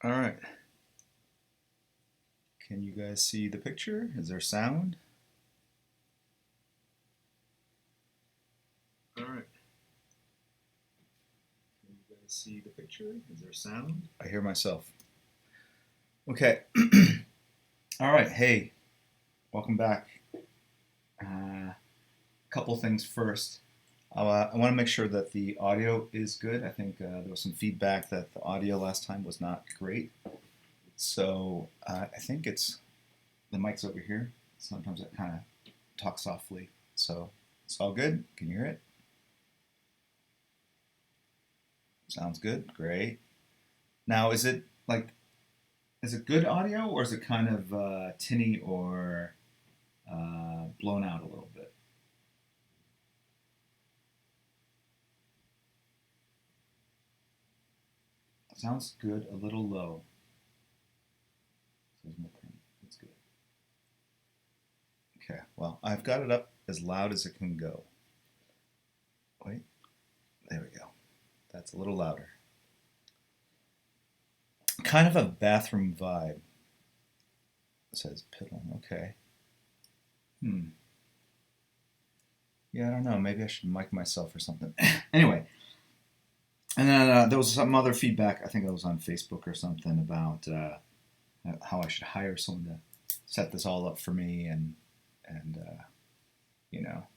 All right. Can you guys see the picture? Is there sound? All right. Can you guys see the picture? Is there sound? I hear myself. Okay. All right. Hey, welcome back. Couple things first. I want to make sure that the audio is good. I think there was some feedback that the audio last time was not great. So I think it's the mic's over here. Sometimes I kind of talk softly. So it's all good. Can you hear it? Sounds good. Great. Now, is it good audio, or is it kind of tinny or blown out a little bit? Sounds good. A little low. That's good. Okay. Well, I've got it up as loud as it can go. Wait. There we go. That's a little louder. Kind of a bathroom vibe. It says piddle. Okay. Yeah, I don't know. Maybe I should mic myself or something. Anyway, and then there was some other feedback. I think it was on Facebook or something about how I should hire someone to set this all up for me and you know,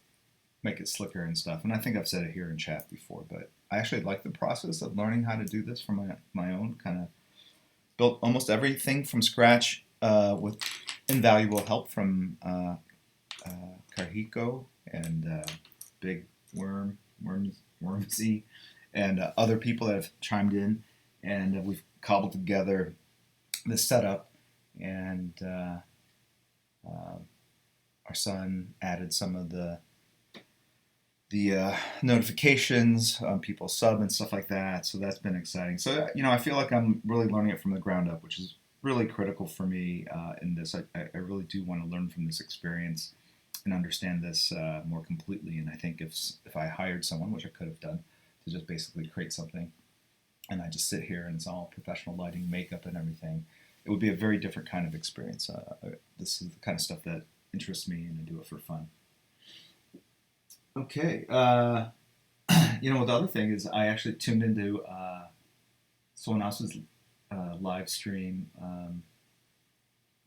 make it slicker and stuff. And I think I've said it here in chat before, but I actually like the process of learning how to do this for my own. Kind of built almost everything from scratch with invaluable help from Kahiko and Big Wormsy, and other people that have chimed in, and we've cobbled together this setup. And our son added some of the notifications on people's sub and stuff like that. So that's been exciting. So I feel like I'm really learning it from the ground up, which is really critical for me in this. I really do want to learn from this experience and understand this more completely. And I think if I hired someone, which I could have done, to just basically create something, and I just sit here and it's all professional lighting, makeup, and everything, it would be a very different kind of experience. This is the kind of stuff that interests me, and I do it for fun. Okay. The other thing is I actually tuned into someone else's live stream,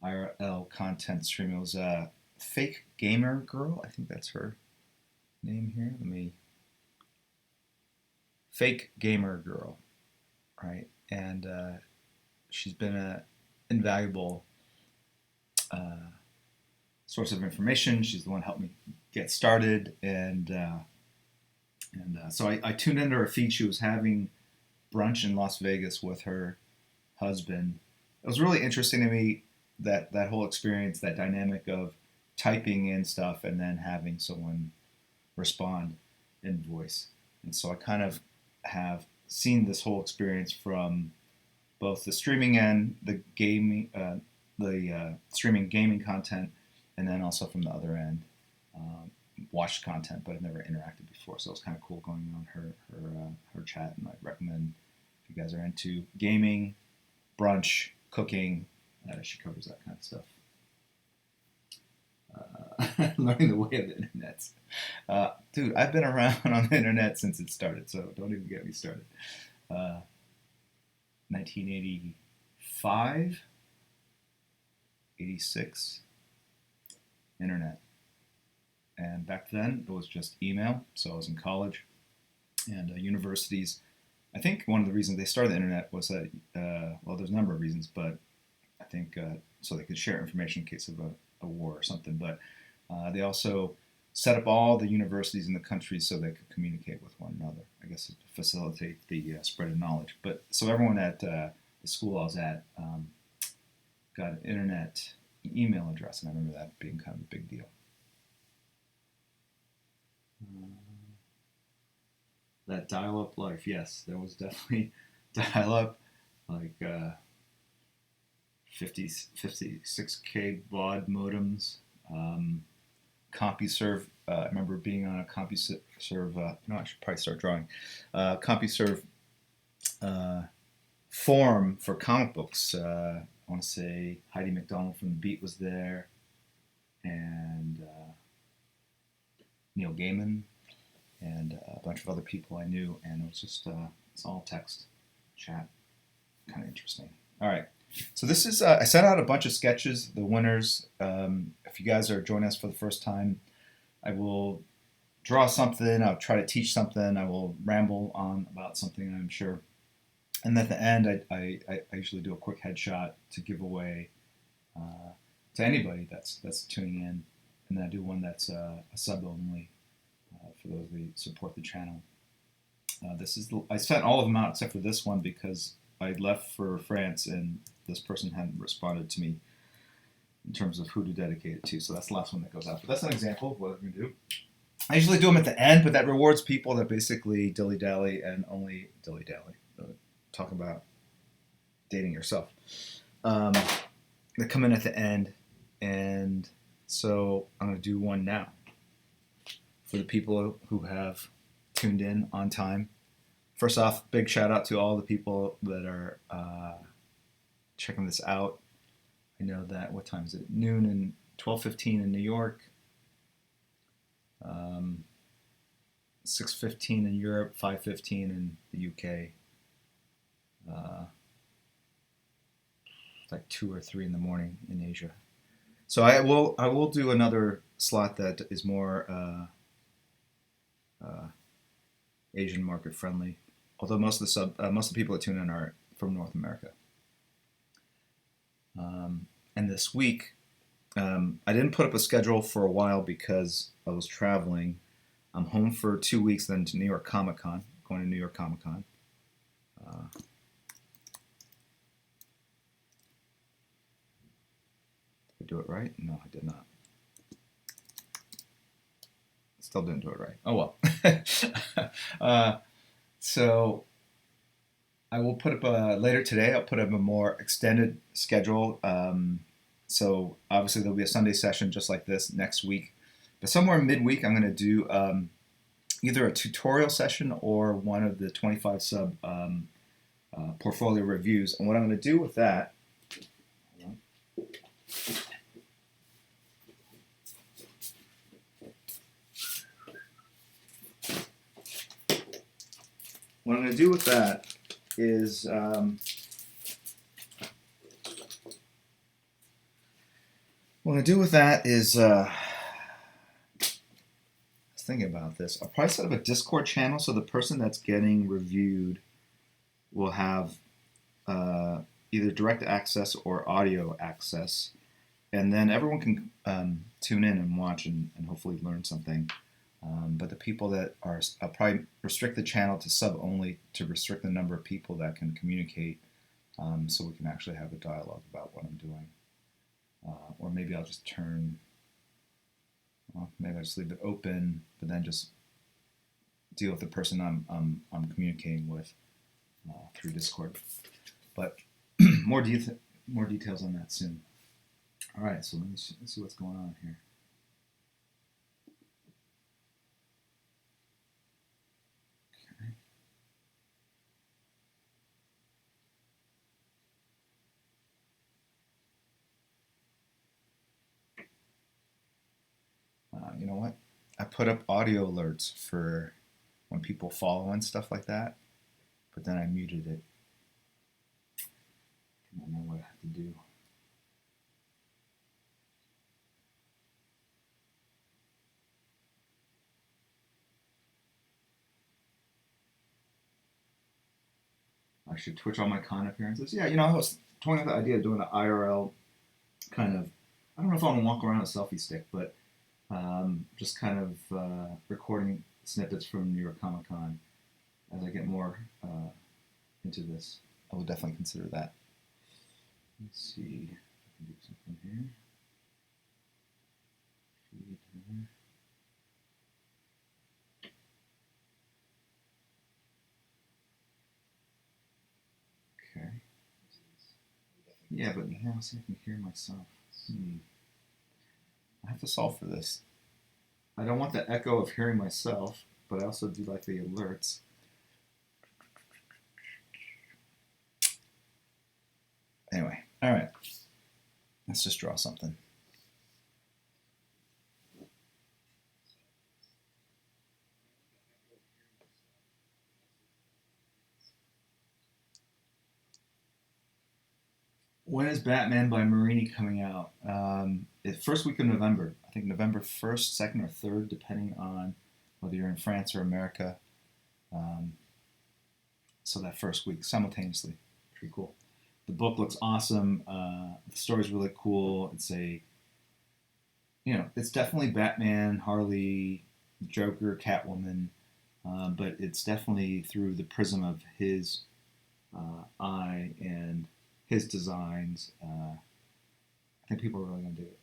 IRL content stream. It was Fake Gamer Girl. I think that's her name here. Fake Gamer Girl, right? And she's been an invaluable source of information. She's the one who helped me get started, and so I tuned into her feed. She was having brunch in Las Vegas with her husband. It was really interesting to me that whole experience, that dynamic of typing in stuff and then having someone respond in voice. And so I kind of have seen this whole experience from both the streaming end, the gaming, streaming gaming content, and then also from the other end, watched content, but I've never interacted before. So it's kind of cool going on her chat, and I'd recommend if you guys are into gaming, brunch, cooking, she covers that kind of stuff. Learning the way of the internet. Dude, I've been around on the internet since it started, so don't even get me started. 1985, 86, internet. And back then, it was just email, so I was in college. And universities, I think one of the reasons they started the internet was that, there's a number of reasons, but I think so they could share information in case of a war or something. But they also set up all the universities in the country so they could communicate with one another, I guess, to facilitate the spread of knowledge. But so everyone at the school I was at got an internet email address, and I remember that being kind of a big deal. That dial-up life, yes, there was definitely dial-up, like 56K baud modems, CompuServe. I remember being on a CompuServe. I should probably start drawing. CompuServe forum for comic books. I want to say Heidi McDonald from The Beat was there, and Neil Gaiman, and a bunch of other people I knew, and it was just it's all text chat, kind of interesting. All right, so this is I sent out a bunch of sketches, the winners. If you guys are joining us for the first time, I will draw something, I'll try to teach something, I will ramble on about something, I'm sure. And at the end, I usually do a quick headshot to give away to anybody that's tuning in, and then I do one that's a sub only for those who support the channel. I sent all of them out except for this one because I left for France and this person hadn't responded to me in terms of who to dedicate it to. So that's the last one that goes out. But that's an example of what I'm going to do. I usually do them at the end, but that rewards people that basically dilly-dally and only dilly-dally. Talk about dating yourself. They come in at the end, and so I'm going to do one now for the people who have tuned in on time. First off, big shout out to all the people that are checking this out. I know that, what time is it? Noon and 12:15 in New York, 6:15 in Europe, 5:15 in the UK. It's like 2 or 3 in the morning in Asia. So I will do another slot that is more Asian market friendly. Although most of the people that tune in are from North America. And this week, I didn't put up a schedule for a while because I was traveling. I'm home for 2 weeks, then to New York Comic Con. Going to New York Comic Con. Did I do it right? No, I did not. Still didn't do it right. Oh well. So I will put up later today. I'll put up a more extended schedule. So obviously there'll be a Sunday session just like this next week. But somewhere midweek, I'm going to do either a tutorial session or one of the 25 sub portfolio reviews. And what I'm going to do with that. What I'm going to do with that is I was thinking about this. I'll probably set up a Discord channel so the person that's getting reviewed will have either direct access or audio access, and then everyone can tune in and watch and hopefully learn something. But the people that are, I'll probably restrict the channel to sub only to restrict the number of people that can communicate, so we can actually have a dialogue about what I'm doing. Or maybe I'll just maybe I'll just leave it open, but then just deal with the person I'm communicating with through Discord. But more details on that soon. All right, so let's see what's going on here. You know what? I put up audio alerts for when people follow and stuff like that, but then I muted it. I don't know what I have to do. I should Twitch all my con appearances. Yeah, you know, I was toying with the idea of doing an IRL kind of, I don't know if I want to walk around a selfie stick, but just kind of recording snippets from New York Comic Con. As I get more into this, I will definitely consider that. Let's see if I can do something here. Feed there. Okay. Yeah, but now see if I can hear myself. I have to solve for this. I don't want the echo of hearing myself, but I also do like the alerts. Anyway, all right. Let's just draw something. When is Batman by Marini coming out? First week of November. I think November 1st, 2nd, or 3rd, depending on whether you're in France or America. So that first week, simultaneously. Pretty cool. The book looks awesome. The story's really cool. It's definitely Batman, Harley, Joker, Catwoman, but it's definitely through the prism of his eye and his designs. I think people are really going to dig it.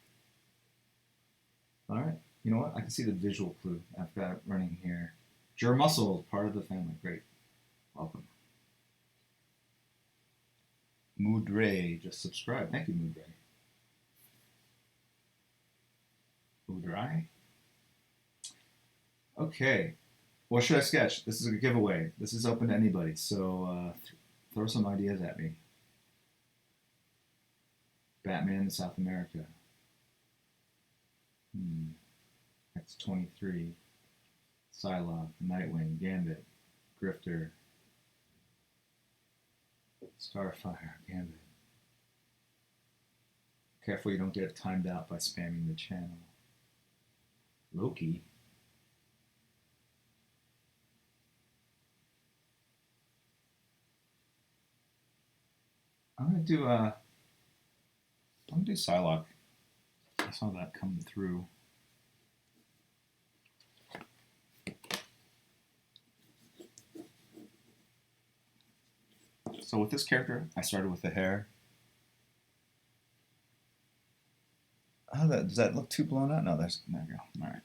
All right. You know what? I can see the visual clue. I've got it running here. Jur Muscle, part of the family. Great. Welcome. Moodray, just subscribe. Thank you, Moodray. Moodray? Okay. What should I sketch? This is a giveaway. This is open to anybody, so throw some ideas at me. Batman in South America. X-23. Psylocke, Nightwing, Gambit, Grifter, Starfire, Gambit. Careful you don't get timed out by spamming the channel. Loki. I'm gonna do Psylocke. I saw that coming through. So with this character, I started with the hair. Oh, does that look too blown out? No, there we go. All right.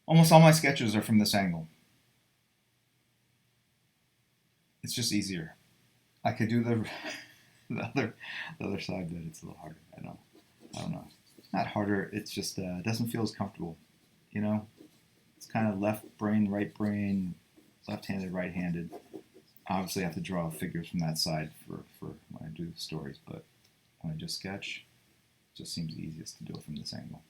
Almost all my sketches are from this angle. It's just easier. I could do the other side, but it's a little harder. I don't know. Not harder. It's just it doesn't feel as comfortable. It's kind of left brain, right brain, left-handed, right-handed. Obviously, I have to draw figures from that side for when I do the stories, but when I just sketch, it just seems easiest to do it from this angle.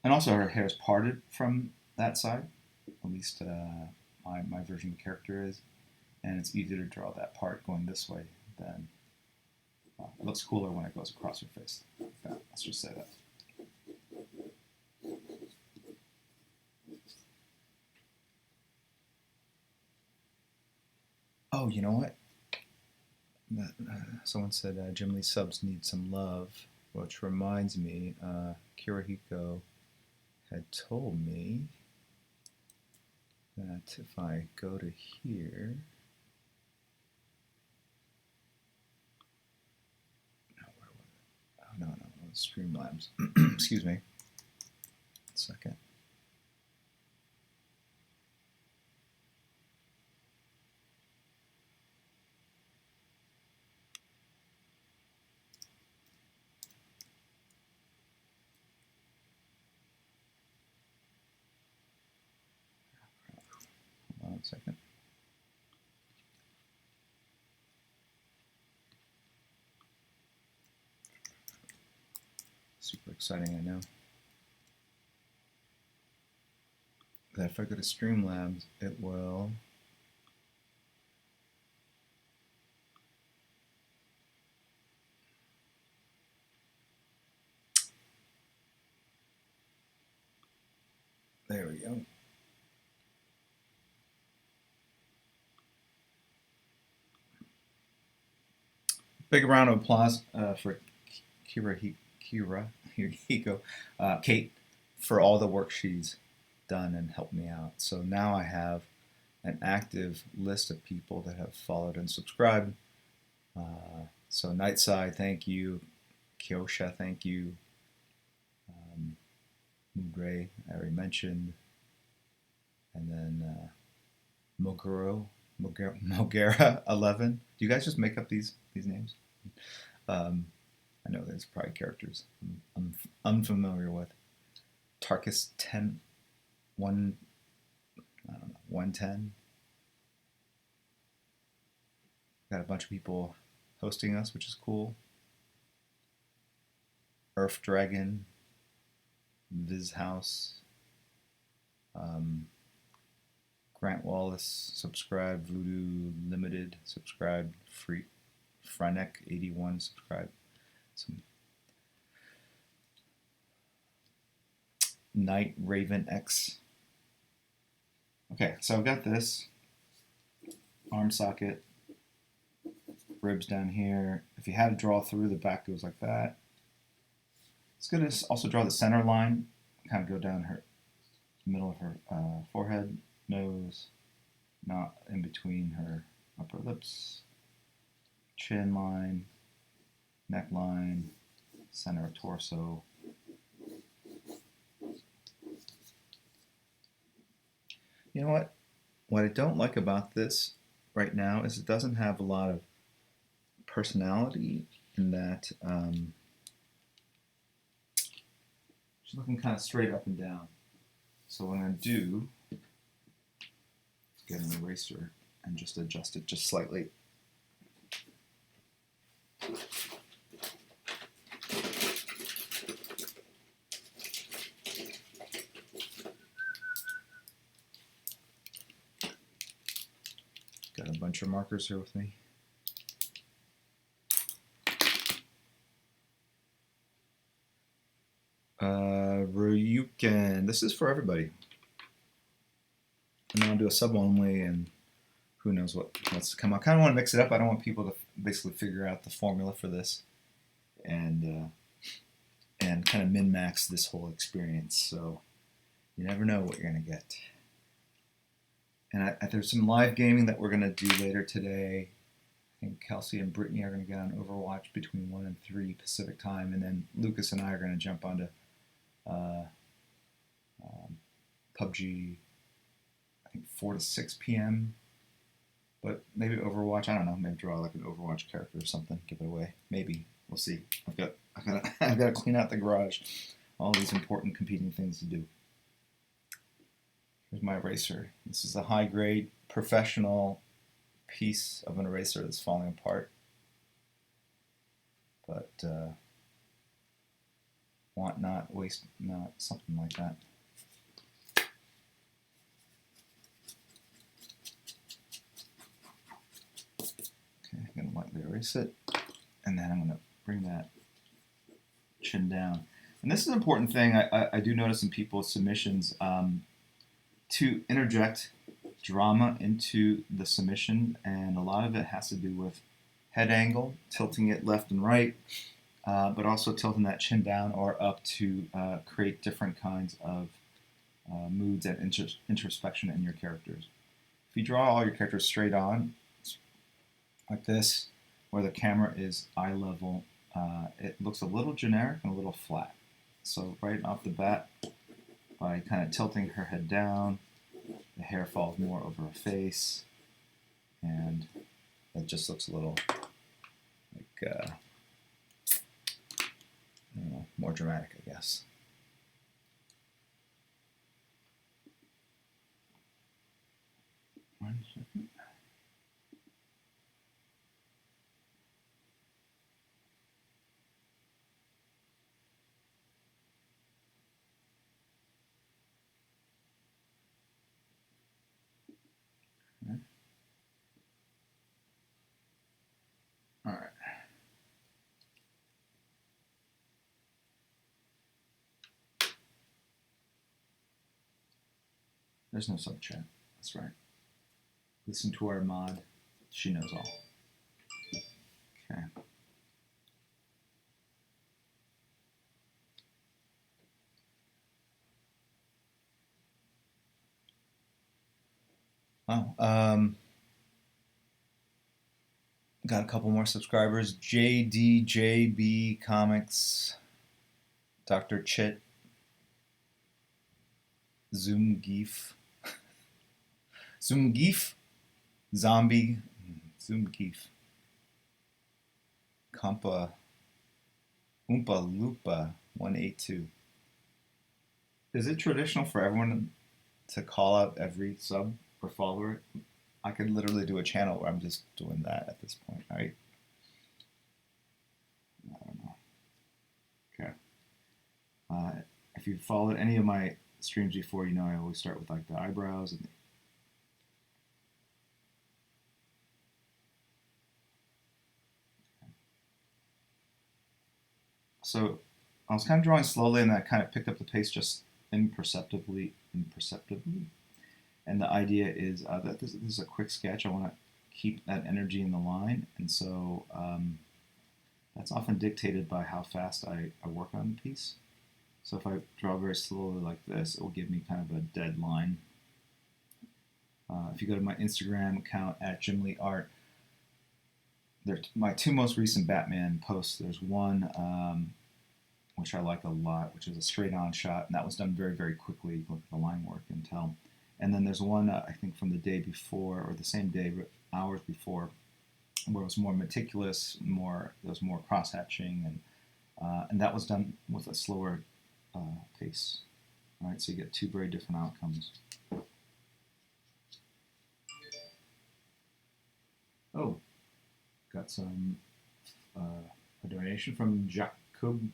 And also, her hair is parted from that side. At least my version of the character is. And it's easier to draw that part going this way than it looks cooler when it goes across her face. Yeah, let's just say that. Oh, you know what? Someone said Jim Lee subs need some love, which reminds me, Kirihiko had told me that if I go to here, no, Streamlabs. Excuse me. 1 second. Hold on 1 second. Super exciting, I know. That if I go to Streamlabs, it will there we go. Big round of applause for Kirihiko, Kate, for all the work she's done and helped me out. So now I have an active list of people that have followed and subscribed. So Nightside, thank you. Kyosha, thank you. Moodray, I already mentioned. And then Moguro, Mogera 11. Do you guys just make up these names? I know there's probably characters I'm unfamiliar with. Tarkus 10, 1, I don't know, 110. Got a bunch of people hosting us, which is cool. Earth Dragon, Viz House, Grant Wallace, subscribe. Voodoo Limited, subscribe. Frenek 81, subscribe. Some Night Raven X. Okay, so I've got this arm socket, ribs down here. If you had to draw through, the back goes like that. It's going to also draw the center line, kind of go down her middle of her forehead, nose, not in between her upper lips, chin line, neckline, center of torso. You know what? What I don't like about this right now is it doesn't have a lot of personality in that she's looking kind of straight up and down. So what I'm going to do is get an eraser and just adjust it just slightly. Got a bunch of markers here with me. Ryuken. This is for everybody. I'm going to do a sub only, and who knows what's to come. I kind of want to mix it up. I don't want people to basically figure out the formula for this and kind of min-max this whole experience. So you never know what you're going to get. And there's some live gaming that we're going to do later today. I think Kelsey and Brittany are going to get on Overwatch between 1 and 3 Pacific time, and then Lucas and I are going to jump onto PUBG, I think 4 to 6 p.m. But maybe Overwatch, I don't know, maybe draw like an Overwatch character or something, give it away. Maybe. We'll see. I've got to clean out the garage. All these important competing things to do. Here's my eraser. This is a high-grade professional piece of an eraser that's falling apart. But want not, waste not, something like that. Okay, I'm going to lightly erase it, and then I'm going to bring that chin down. And this is an important thing I do notice in people's submissions, to interject drama into the submission, and a lot of it has to do with head angle, tilting it left and right, but also tilting that chin down or up to create different kinds of moods and introspection in your characters. If you draw all your characters straight on, like this, where the camera is eye level, it looks a little generic and a little flat. So right off the bat, by kind of tilting her head down, the hair falls more over her face, and it just looks a little like, I don't know, more dramatic, I guess. One second. All right. There's no sub chat. That's right. Listen to our mod. She knows all. Okay. Wow. Got a couple more subscribers. JDJB Comics, Dr. Chit, Zoomgeef, Zombie, Zoomkeef, Compa, Oompa Loompa 182. Is it traditional for everyone to call out every sub or follower? I could literally do a channel where I'm just doing that at this point, right? I don't know. Okay. If you've followed any of my streams before, you know I always start with like the eyebrows and so I was kind of drawing slowly, and I kind of picked up the pace just imperceptibly. And the idea is that this is a quick sketch. I want to keep that energy in the line, and so that's often dictated by how fast I work on the piece. So if I draw very slowly like this, it will give me kind of a dead line. If you go to my Instagram account at JimLeeArt, they're my two most recent Batman posts. There's one which I like a lot, which is a straight-on shot, and that was done very, very quickly. You can look at the line work and tell. And then there's one, I think from the day before, or the same day, hours before, where it was more meticulous, there was more cross-hatching, and that was done with a slower pace. All right, so you get two very different outcomes. Oh, got some a donation from Jacob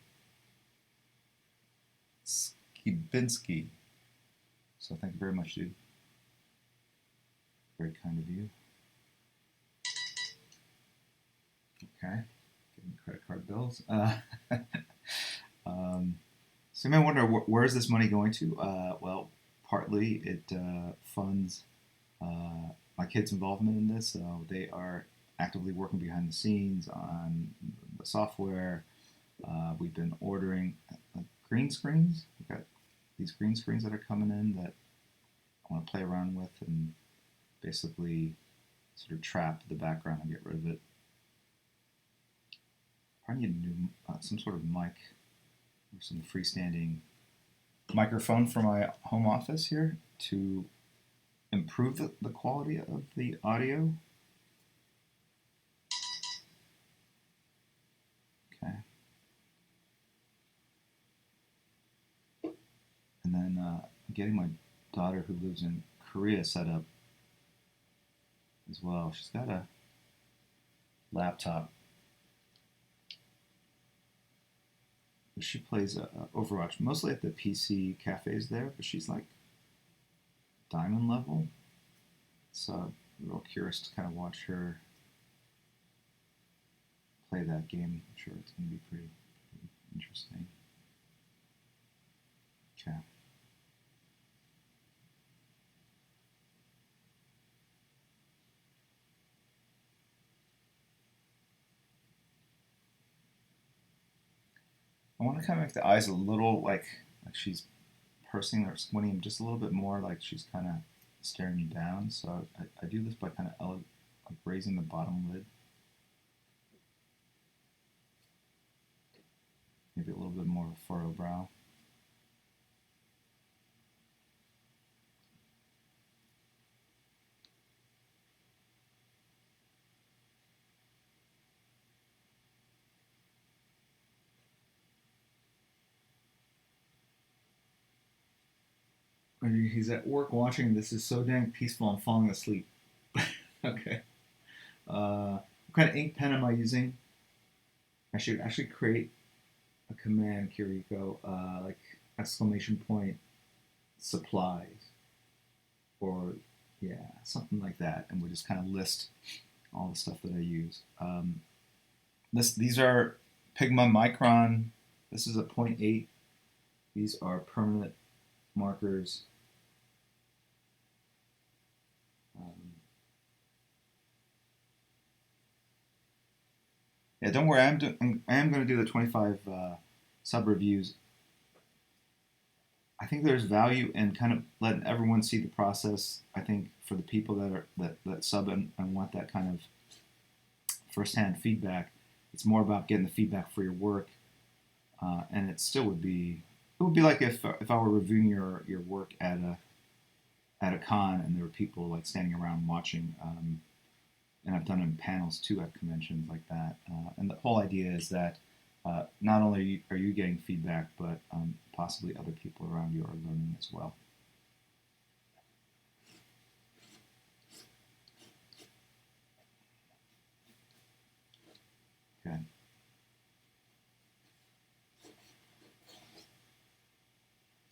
Skibinski. So thank you very much, dude. Very kind of you. Okay, give me credit card bills. So you may wonder, where is this money going to? Well, partly it funds my kids' involvement in this. So they are actively working behind the scenes on the software. We've been ordering green screens. We've got these green screens that are coming in that I want to play around with and basically sort of trap the background and get rid of it. Probably need a new, some sort of mic or some freestanding microphone for my home office here to improve the quality of the audio. Okay. And then getting my daughter who lives in Korea set up as well. She's got a laptop. She plays Overwatch mostly at the PC cafes there, but she's like diamond level. So I'm real curious to kind of watch her play that game. I'm sure it's going to be pretty interesting. Okay. I want to kind of make the eyes a little like she's pursing or squinting just a little bit more, like she's kind of staring me down. So I do this by kind of like raising the bottom lid. Maybe a little bit more of a furrow brow. He's at work watching. This is so dang peaceful. I'm falling asleep. Okay. What kind of ink pen am I using? I should actually create a command, Kiriko, like exclamation point supplies, or yeah, something like that, and we'll just kind of list all the stuff that I use. These are Pigma Micron. This is a 0.8. These are permanent markers. Yeah, don't worry. I am going to do the 25 sub reviews. I think there's value in kind of letting everyone see the process. I think for the people that sub and want that kind of firsthand feedback, it's more about getting the feedback for your work, and it would be like if I were reviewing your work at a con and there were people like standing around watching. and I've done it in panels too at conventions like that. And the whole idea is that not only are you getting feedback, but possibly other people around you are learning as well. Okay.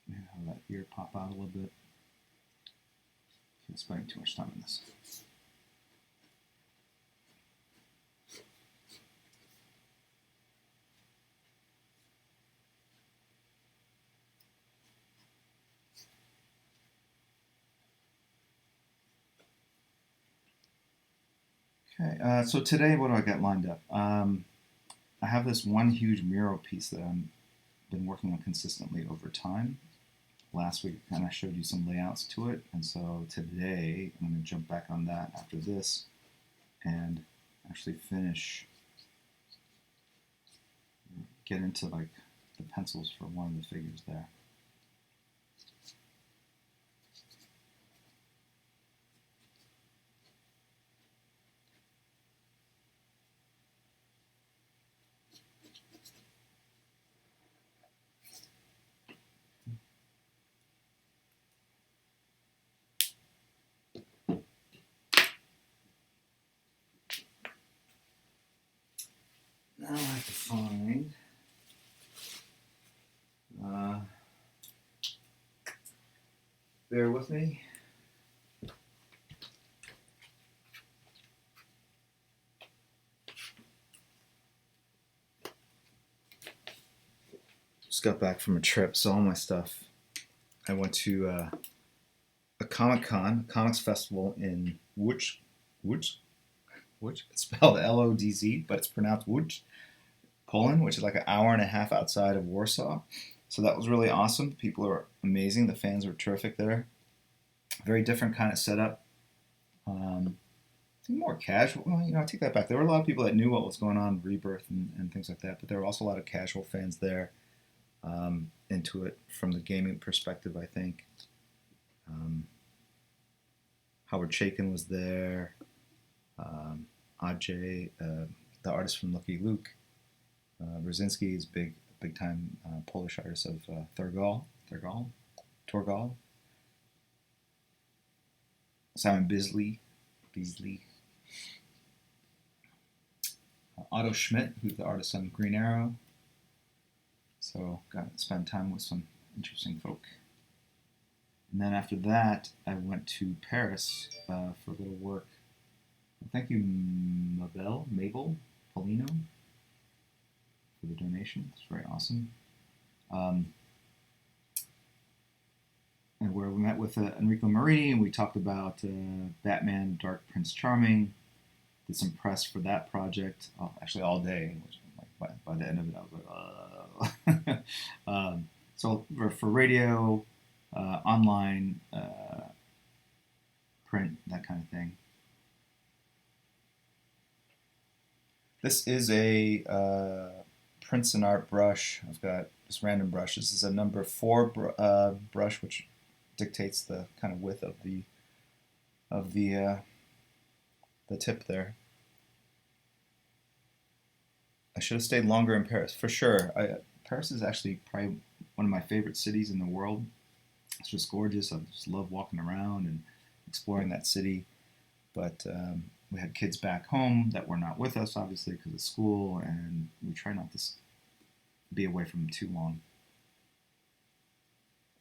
Maybe have that ear pop out a little bit. I'm spending too much time on this. Okay, so today what do I got lined up? I have this one huge mural piece that I've been working on consistently over time. Last week I kind of showed you some layouts to it, and so today I'm going to jump back on that after this and actually finish, get into like the pencils for one of the figures there. Now I have to find bear with me. Just got back from a trip, so all my stuff. I went to a comics festival in Łódź. It's spelled L-O-D-Z, but it's pronounced Łódź, Poland, which is like an hour and a half outside of Warsaw. So that was really awesome. People are amazing. The fans were terrific there. Very different kind of setup. More casual. Well, I take that back. There were a lot of people that knew what was going on, Rebirth and things like that, but there were also a lot of casual fans there, into it from the gaming perspective, I think. Howard Chaykin was there. Ajay, the artist from Lucky Luke. Brzezinski is big time Polish artist of Torgal. Simon Bisley. Otto Schmidt, who's the artist on Green Arrow. So got to spend time with some interesting folk. And then after that, I went to Paris for a little work. Thank you, Mabel Paulino, for the donation. It's very awesome. And where we met with Enrico Marini, and we talked about Batman, Dark Prince Charming. Did some press for that project, actually all day. Which, like, by the end of it, I was like, so for radio, online, print, that kind of thing. This is a Prince and Art brush. I've got just random brushes. This is a number 4 brush, which dictates the kind of width of the tip there. I should have stayed longer in Paris, for sure. Paris is actually probably one of my favorite cities in the world. It's just gorgeous. I just love walking around and exploring that city. But we had kids back home that were not with us, obviously, because of school, and we try not to be away from them too long.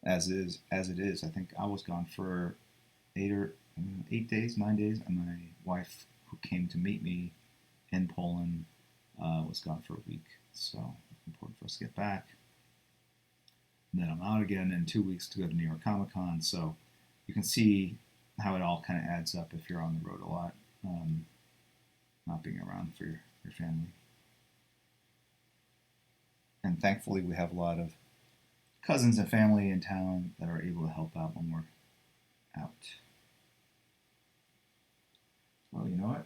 As it is, I think I was gone for 9 days, and my wife, who came to meet me in Poland, was gone for a week. So it's important for us to get back. And then I'm out again in 2 weeks to go to New York Comic Con. So you can see how it all kind of adds up if you're on the road a lot, not being around for your family. And thankfully, we have a lot of cousins and family in town that are able to help out when we're out. Well, you know what?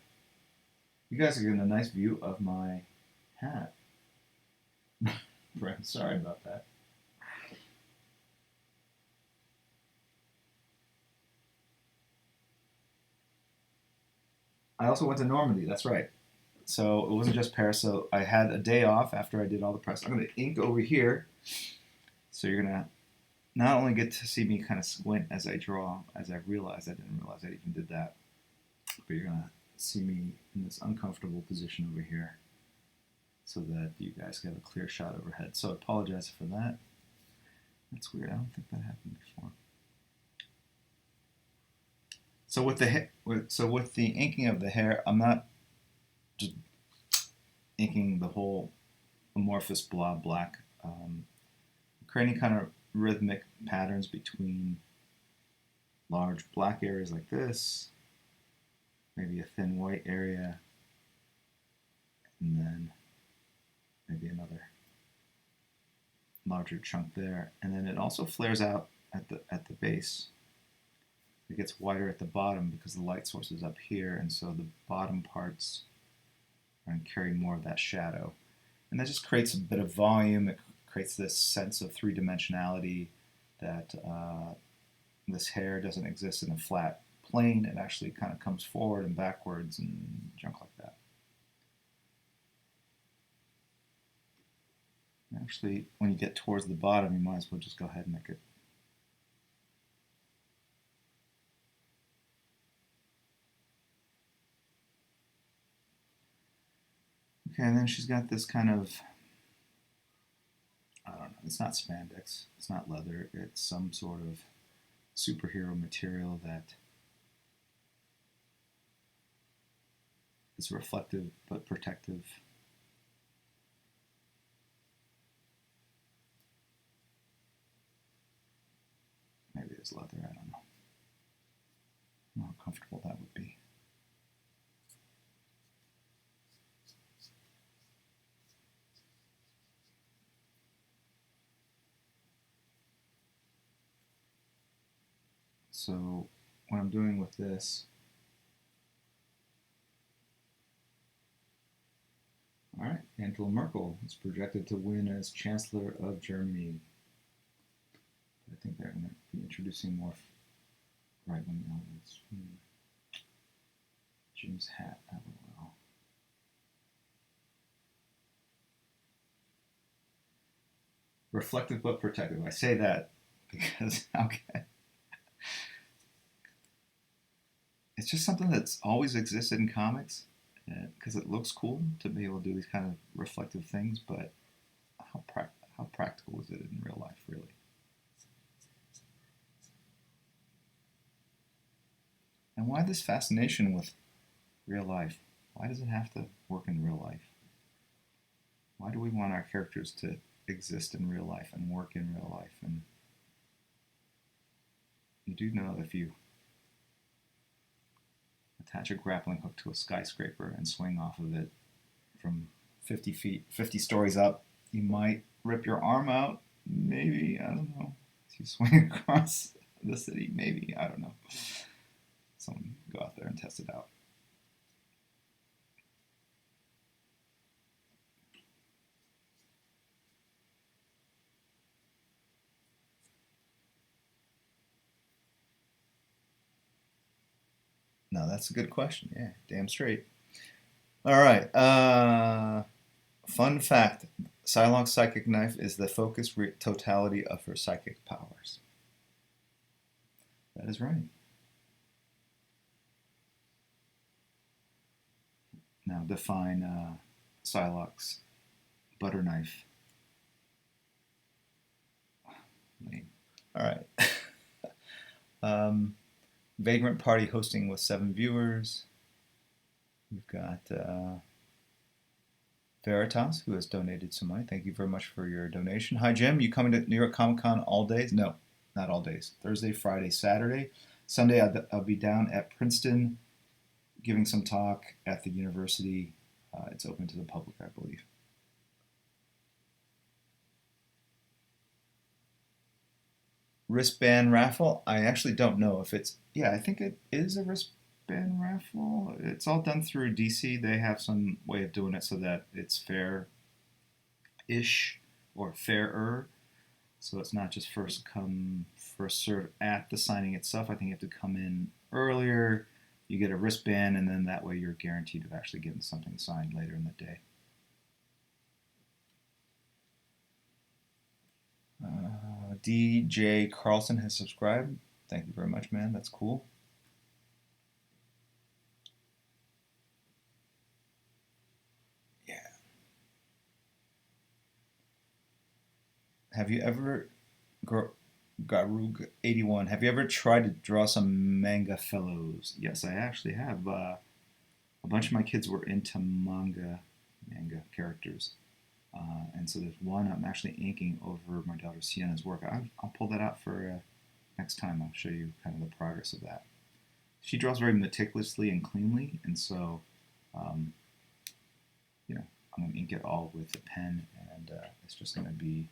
You guys are getting a nice view of my hat. Brent, sorry about that. I also went to Normandy. That's right. So it wasn't just Paris. So I had a day off after I did all the press. I'm going to ink over here. So you're going to not only get to see me kind of squint as I draw, as I realized I didn't realize I even did that, but you're going to see me in this uncomfortable position over here so that you guys get a clear shot overhead. So I apologize for that. That's weird. I don't think that happened before. So with the inking of the hair, I'm not just inking the whole amorphous blob black. Creating kind of rhythmic patterns between large black areas like this, maybe a thin white area, and then maybe another larger chunk there. And then it also flares out at the base. It gets wider at the bottom because the light source is up here, and so the bottom parts are going to carry more of that shadow. And that just creates a bit of volume. It creates this sense of three-dimensionality that this hair doesn't exist in a flat plane. It actually kind of comes forward and backwards and junk like that. Actually, when you get towards the bottom, you might as well just go ahead and make it. Okay, and then she's got this kind of, I don't know, it's not spandex, it's not leather, it's some sort of superhero material that is reflective but protective. Maybe it's leather, I don't know. I don't know how comfortable that would be. So what I'm doing with this, all right, Angela Merkel is projected to win as Chancellor of Germany. I think they're going to be introducing more right-wing elements. Jim's hat, LOL. Reflective but protective. I say that because, okay. It's just something that's always existed in comics because it looks cool to be able to do these kind of reflective things, but how practical is it in real life, really? And why this fascination with real life? Why does it have to work in real life? Why do we want our characters to exist in real life and work in real life? And you do know that if you attach a grappling hook to a skyscraper and swing off of it from 50 feet, 50 stories up, you might rip your arm out. Maybe, I don't know. If you swing across the city, maybe, I don't know. Someone go out there and test it out. No, that's a good question. Yeah, damn straight. All right. Fun fact. Psylocke's psychic knife is the focused totality of her psychic powers. That is right. Now define Psylocke's butter knife. All right. Vagrant Party hosting with 7 viewers. We've got Veritas, who has donated some money. Thank you very much for your donation. Hi, Jim. You coming to New York Comic Con all days? No, not all days. Thursday, Friday, Saturday. Sunday, I'll be down at Princeton giving some talk at the university. It's open to the public, I believe. Wristband raffle. I actually don't know if it's, yeah, I think it is a wristband raffle. It's all done through DC. They have some way of doing it so that it's fair-ish or fairer. So it's not just first come, first serve at the signing itself. I think you have to come in earlier. You get a wristband, and then that way you're guaranteed of actually getting something signed later in the day. DJ Carlson has subscribed. Thank you very much, man. That's cool. Yeah. Have you ever, Garug81, have you ever tried to draw some manga fellows? Yes, I actually have. A bunch of my kids were into manga characters. And so there's one I'm actually inking over my daughter Sienna's work. I'll pull that out for next time. I'll show you kind of the progress of that. She draws very meticulously and cleanly, and so, you know, I'm going to ink it all with a pen, and it's just going to be,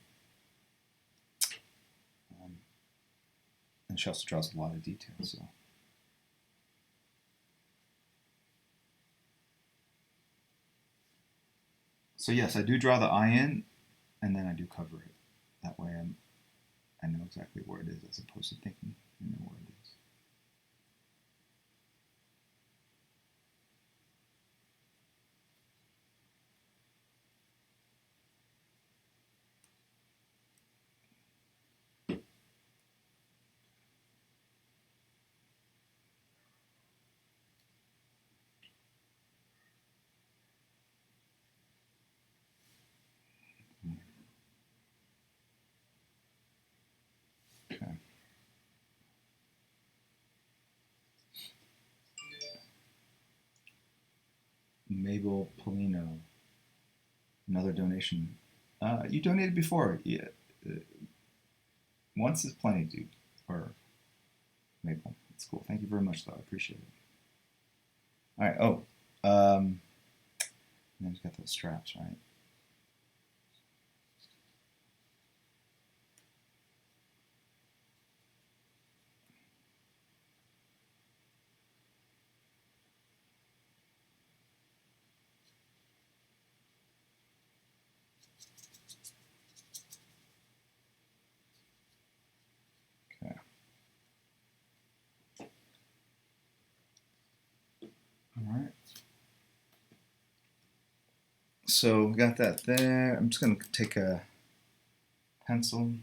and she also draws a lot of detail, so. So yes, I do draw the eye in, and then I do cover it. That way I know exactly where it is, as opposed to thinking I know where it is. Okay. Mabel Polino, another donation. You donated before. Yeah. Once is plenty, dude. Or Maple. That's cool. Thank you very much, though. I appreciate it. All right. Oh, and then you've got those straps, right? Okay. All right. So we got that there. I'm just going to take a pencil,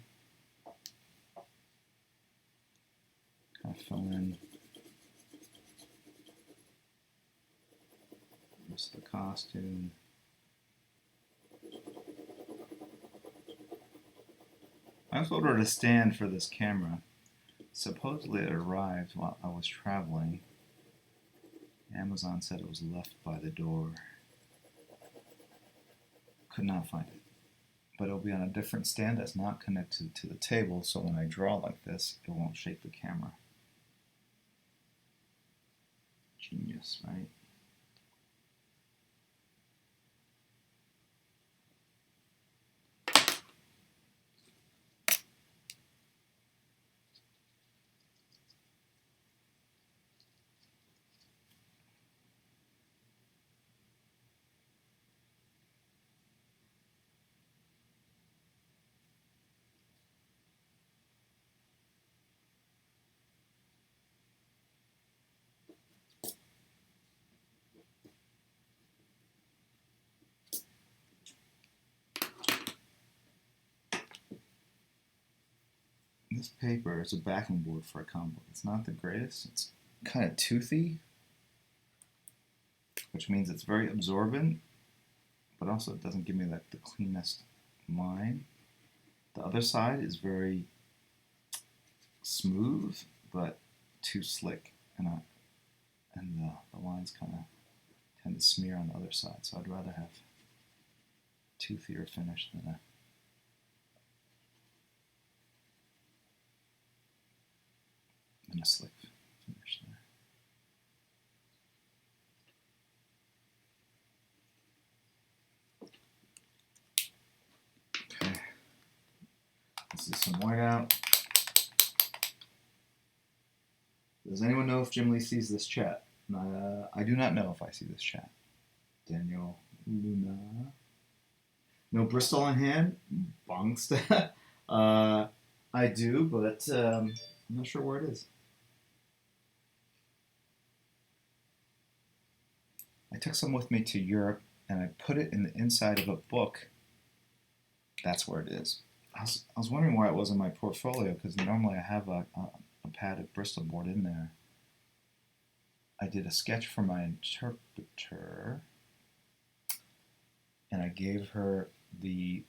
kind of fill in most of the costume. I also ordered a stand for this camera. Supposedly it arrived while I was traveling. Amazon said it was left by the door. Could not find it. But it'll be on a different stand that's not connected to the table, so when I draw like this, it won't shake the camera. Genius, right? This paper is a backing board for a comic book. It's not the greatest. It's kind of toothy, which means it's very absorbent, but also it doesn't give me like the cleanest line. The other side is very smooth, but too slick, and the lines kind of tend to smear on the other side. So I'd rather have toothier finish than a slick finish there. Okay, this is some white out. Does anyone know if Jim Lee sees this chat? I do not know if I see this chat. Daniel Luna. No Bristol in hand? Bongsta. I do, but I'm not sure where it is. took some with me to Europe and I put it in the inside of a book. That's where it is. I was wondering why it was in my portfolio, because normally I have a padded Bristol board in there. I did a sketch for my interpreter, and I gave her the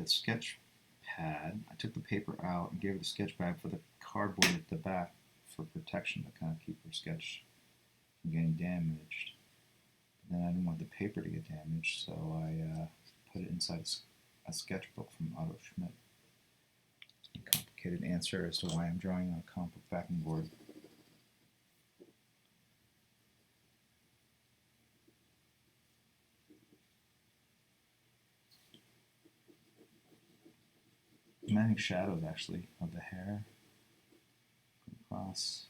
sketch pad. I took the paper out and gave her the sketch pad for the cardboard at the back for protection to kind of keep her sketch from getting damaged. But then I didn't want the paper to get damaged, so I put it inside a sketchbook from Otto Schmidt. A complicated answer as to why I'm drawing on a comic book backing board. I'm adding shadows actually of the hair across.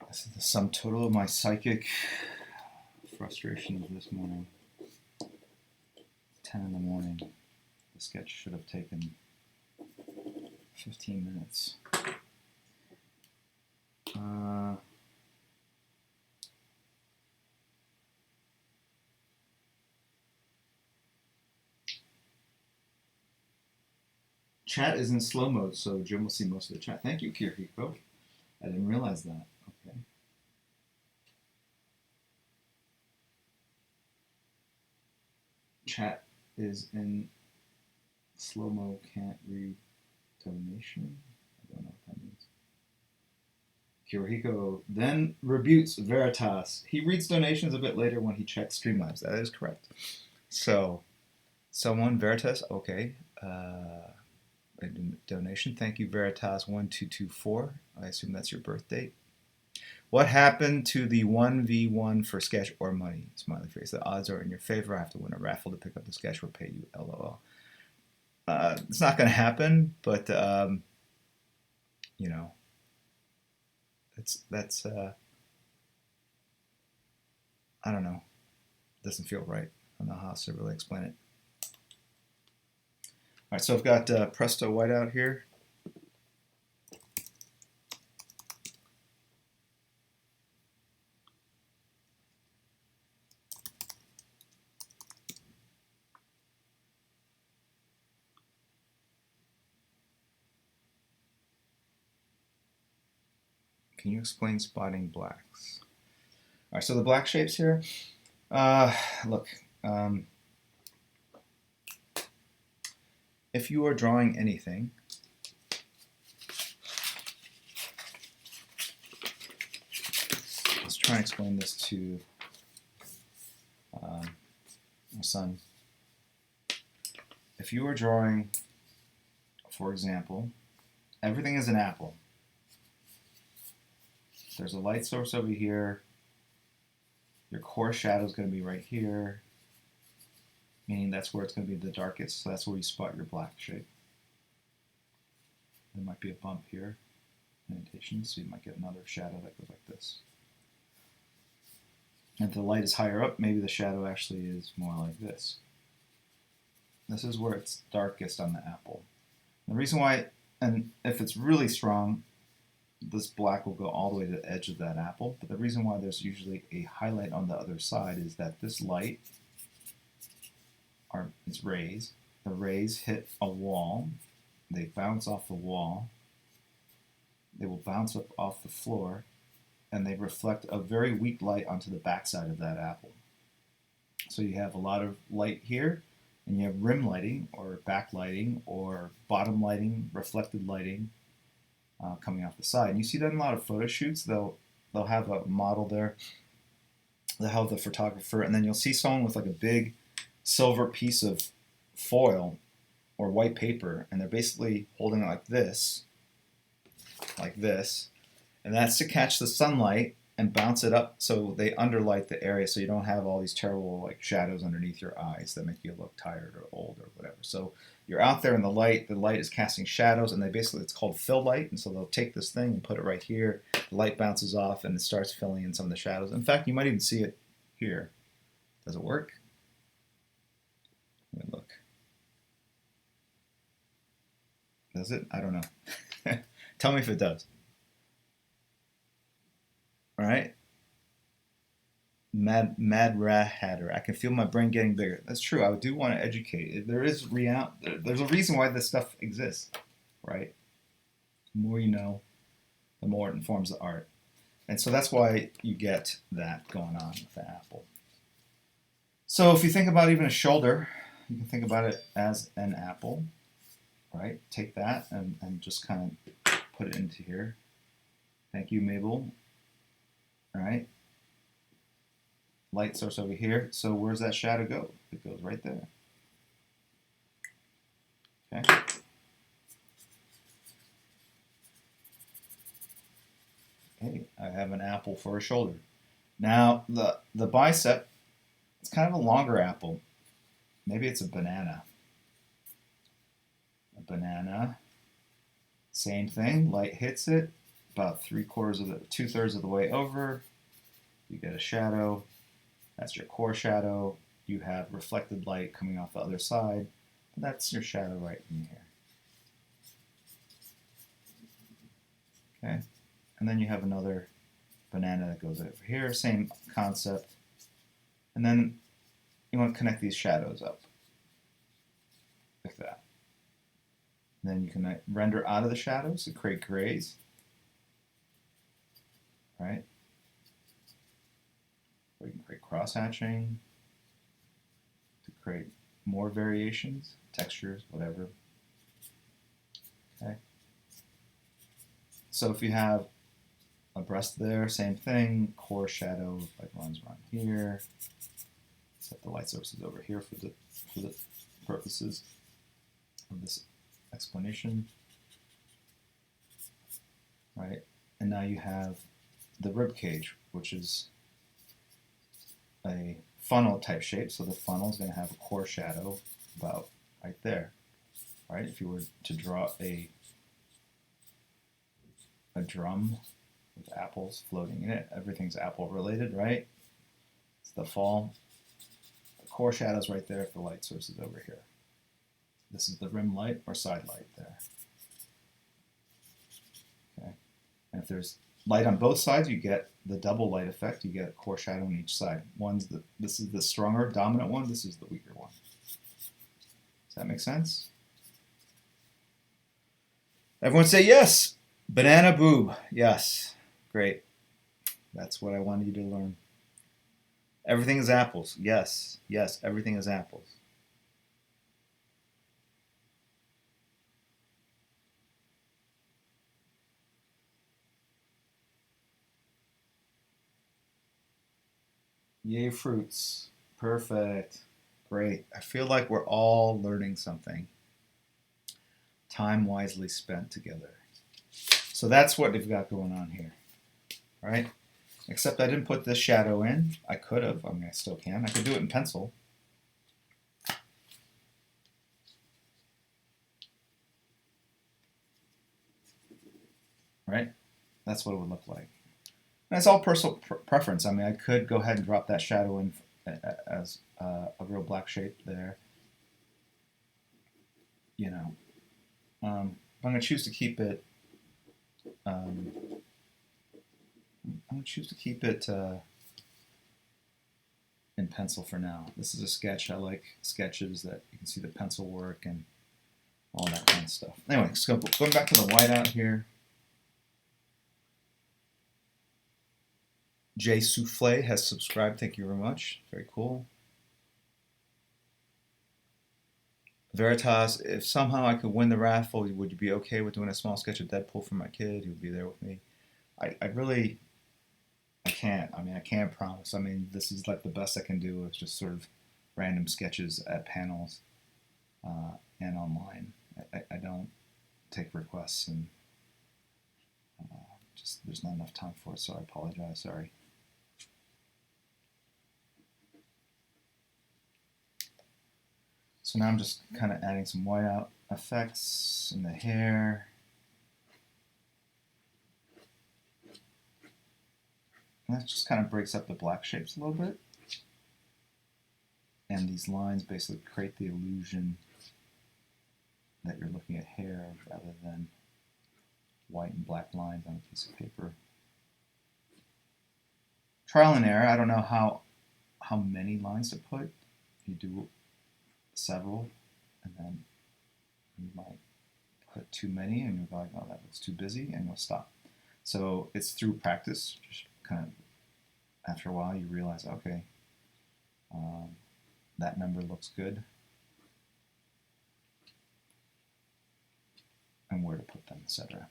This is the sum total of my psychic frustrations this morning. 10 in the morning. The sketch should have taken 15 minutes. Chat is in slow mode, so Jim will see most of the chat. Thank you, Kiriko. I didn't realize that. Okay. Chat is in slow mo, can't read donation. I don't know what that means. Kiriko then rebukes Veritas. He reads donations a bit later when he checks Streamlabs. That is correct. So, someone, Veritas, okay. A donation. Thank you, Veritas1224. I assume that's your birth date. What happened to the 1v1 for sketch or money? Smiley face. The odds are in your favor. I have to win a raffle to pick up the sketch or pay you. LOL. It's not going to happen, but you know, that's I don't know. It doesn't feel right. I don't know how to really explain it. All right, so I've got Presto Whiteout here. Can you explain spotting blacks? All right, so the black shapes here. Look. If you are drawing anything, let's try and explain this to my son. If you are drawing, for example, everything is an apple. There's a light source over here. Your core shadow is going to be right here, meaning that's where it's going to be the darkest, so that's where you spot your black shape. There might be a bump here, indentation, so you might get another shadow that goes like this. And if the light is higher up, maybe the shadow actually is more like this. This is where it's darkest on the apple. The reason why, and if it's really strong, this black will go all the way to the edge of that apple, but the reason why there's usually a highlight on the other side is that this light its rays. The rays hit a wall. They bounce off the wall. They will bounce up off the floor, and they reflect a very weak light onto the backside of that apple. So you have a lot of light here, and you have rim lighting, or backlighting, or bottom lighting, reflected lighting coming off the side. And you see that in a lot of photo shoots. They'll have a model there. They'll have the photographer, and then you'll see someone with like a big silver piece of foil or white paper, and they're basically holding it like this, and that's to catch the sunlight and bounce it up so they underlight the area so you don't have all these terrible like shadows underneath your eyes that make you look tired or old or whatever. So you're out there in the light is casting shadows, and it's called fill light, and so they'll take this thing and put it right here, the light bounces off and it starts filling in some of the shadows. In fact, you might even see it here. Does it work? Does it? I don't know. Tell me if it does. All right. Mad Rat Hatter. I can feel my brain getting bigger. That's true. I do want to educate. There's a reason why this stuff exists, right? The more you know, the more it informs the art. And so that's why you get that going on with the apple. So if you think about even a shoulder, you can think about it as an apple, right? Take that and just kind of put it into here. Thank you, Mabel. All right. Light source over here. So where's that shadow go? It goes right there. Okay. Okay, I have an apple for a shoulder. Now the bicep, it's kind of a longer apple. Maybe it's a banana. A banana. Same thing. Light hits it about 2/3 of the way over. You get a shadow. That's your core shadow. You have reflected light coming off the other side. That's your shadow right in here. Okay. And then you have another banana that goes over here. Same concept. And then you want to connect these shadows up. Like that. And then you can render out of the shadows to create grays. Right? Or you can create cross-hatching to create more variations, textures, whatever. Okay. So if you have a breast there, same thing, core shadow like runs around here. Set the light sources over here for the purposes of this explanation. Right? And now you have the rib cage, which is a funnel type shape. So the funnel is going to have a core shadow about right there. Right? If you were to draw a drum with apples floating in it, everything's apple related, right? It's the fall. The core shadow's right there if the light source is over here. This is the rim light or side light there. Okay. And if there's light on both sides, you get the double light effect. You get a core shadow on each side. This is the stronger, dominant one. This is the weaker one. Does that make sense? Everyone say yes. Banana boob. Yes. Great. That's what I wanted you to learn. Everything is apples. Yes. Yes, everything is apples. Yay, fruits. Perfect. Great. I feel like we're all learning something. Time wisely spent together. So that's what we've got going on here. All right? Except I didn't put this shadow in. I could have. I mean, I still can. I could do it in pencil. Right? That's what it would look like. And it's all personal preference. I mean, I could go ahead and drop that shadow in as a real black shape there. You know. I'm going to choose to keep it I'm going to choose to keep it in pencil for now. This is a sketch. I like sketches that you can see the pencil work and all that kind of stuff. Anyway, so going back to the whiteout here. Jay Souffle has subscribed. Thank you very much. Very cool. Veritas, if somehow I could win the raffle, would you be okay with doing a small sketch of Deadpool for my kid? He would be there with me. I can't. I mean, I can't promise. I mean, this is like the best I can do is just sort of random sketches at panels and online. I don't take requests, and just there's not enough time for it, so I apologize. Sorry. So now I'm just kind of adding some whiteout effects in the hair. And that just kind of breaks up the black shapes a little bit. And these lines basically create the illusion that you're looking at hair rather than white and black lines on a piece of paper. Trial and error. I don't know how many lines to put. You do several, and then you might put too many, and you'll be like, oh, that looks too busy, and you'll stop. So it's through practice. Just kind of after a while, you realize, okay, that number looks good, and where to put them, etc.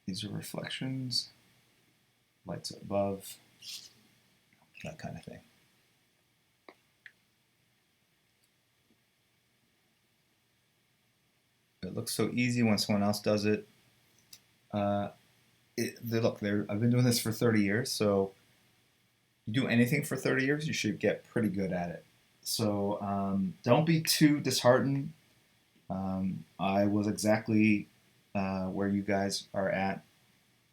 These are reflections, lights above, that kind of thing. It looks so easy when someone else does it. Look, I've been doing this for 30 years, so you do anything for 30 years, you should get pretty good at it. So don't be too disheartened. I was exactly where you guys are at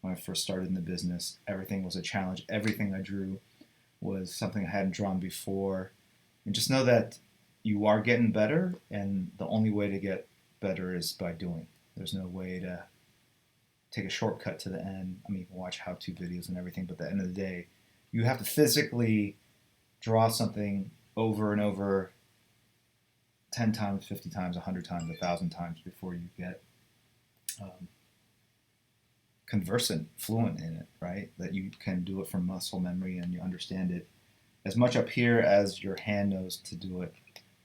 when I first started in the business. Everything was a challenge. Everything I drew was something I hadn't drawn before. And just know that you are getting better, and the only way to get better is by doing. There's no way to take a shortcut to the end. I mean, you can watch how-to videos and everything, but at the end of the day, you have to physically draw something over and over 10 times, 50 times, 100 times, 1,000 times before you get conversant, fluent in it, right? That you can do it from muscle memory and you understand it as much up here as your hand knows to do it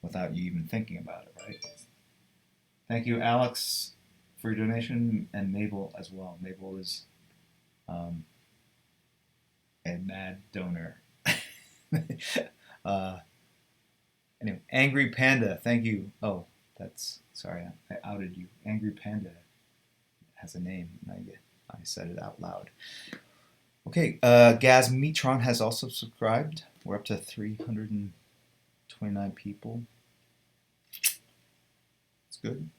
without you even thinking about it, right? Thank you, Alex, for your donation, and Mabel as well. Mabel is a mad donor. Anyway, Angry Panda, thank you. Oh, sorry, I outed you. Angry Panda has a name, and I said it out loud. Okay, Gaz Metron has also subscribed. We're up to 329 people. It's good.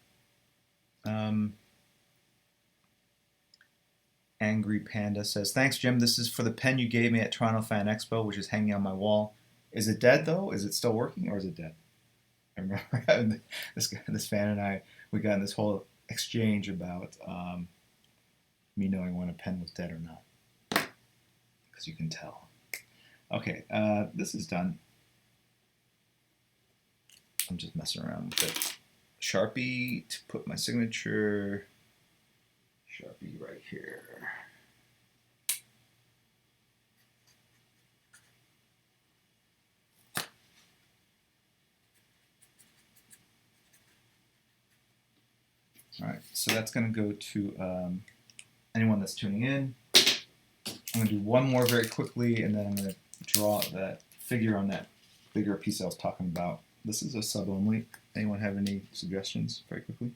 Angry Panda says, thanks, Jim. This is for the pen you gave me at Toronto Fan Expo, which is hanging on my wall. Is it dead, though? Is it still working, or is it dead? I remember having this fan and I, we got in this whole exchange about me knowing when a pen was dead or not. Because you can tell. Okay, this is done. I'm just messing around with it. Sharpie to put my signature. Sharpie right here. All right, so that's going to go to anyone that's tuning in. I'm going to do one more very quickly, and then I'm going to draw that figure on that bigger piece I was talking about. This is a sub only. Anyone have any suggestions very quickly?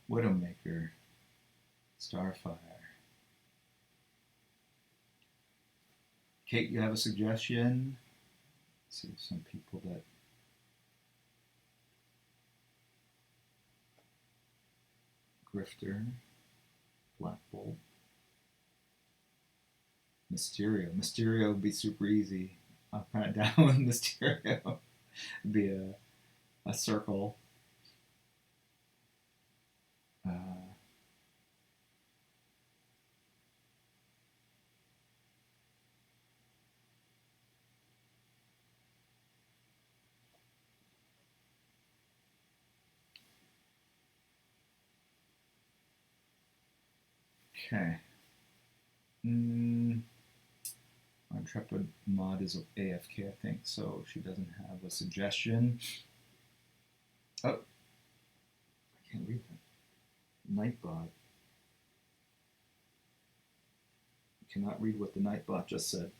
Widowmaker, Starfire. Kate, you have a suggestion? Let's see some people that. Grifter, Black Bolt, Mysterio. Mysterio would be super easy. I'll kind of down with Mysterio. It'd be a circle. Okay. Intrepid mod is AFK, I think, so she doesn't have a suggestion. Oh, I can't read that. Nightbot. I cannot read what the Nightbot just said.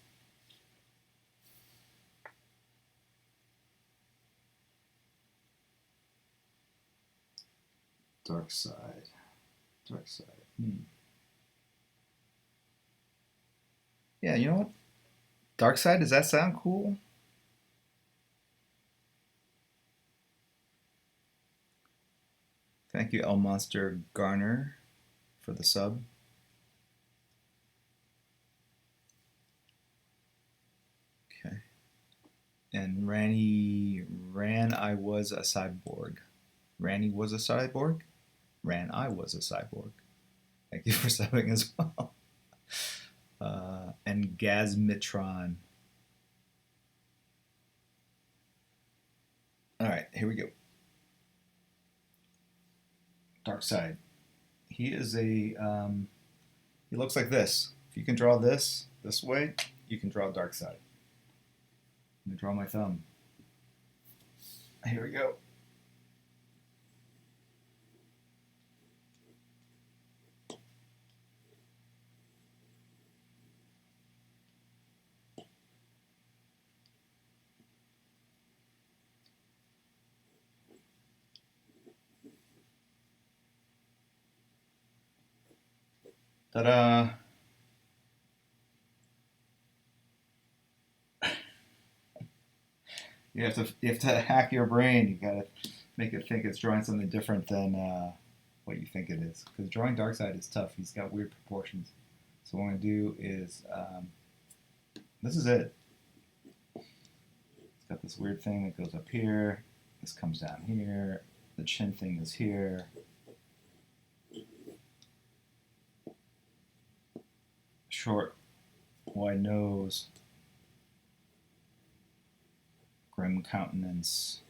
Darkseid. Darkseid. Yeah, you know what? Darkseid, does that sound cool? Thank you, El Monster Garner, for the sub. Okay. And ran I was a cyborg. Ranny was a cyborg? Ran I was a cyborg. Thank you for subbing as well. And Gazmitron. Alright, here we go. Darkseid. He is a, he looks like this. If you can draw this way, you can draw Darkseid. Let me draw my thumb. Here we go. Ta-da! You have to hack your brain. You gotta make it think it's drawing something different than what you think it is. Because drawing Darkseid is tough. He's got weird proportions. So what I'm gonna do is this is it. It's got this weird thing that goes up here. This comes down here. The chin thing is here. Short, wide nose. Grim countenance.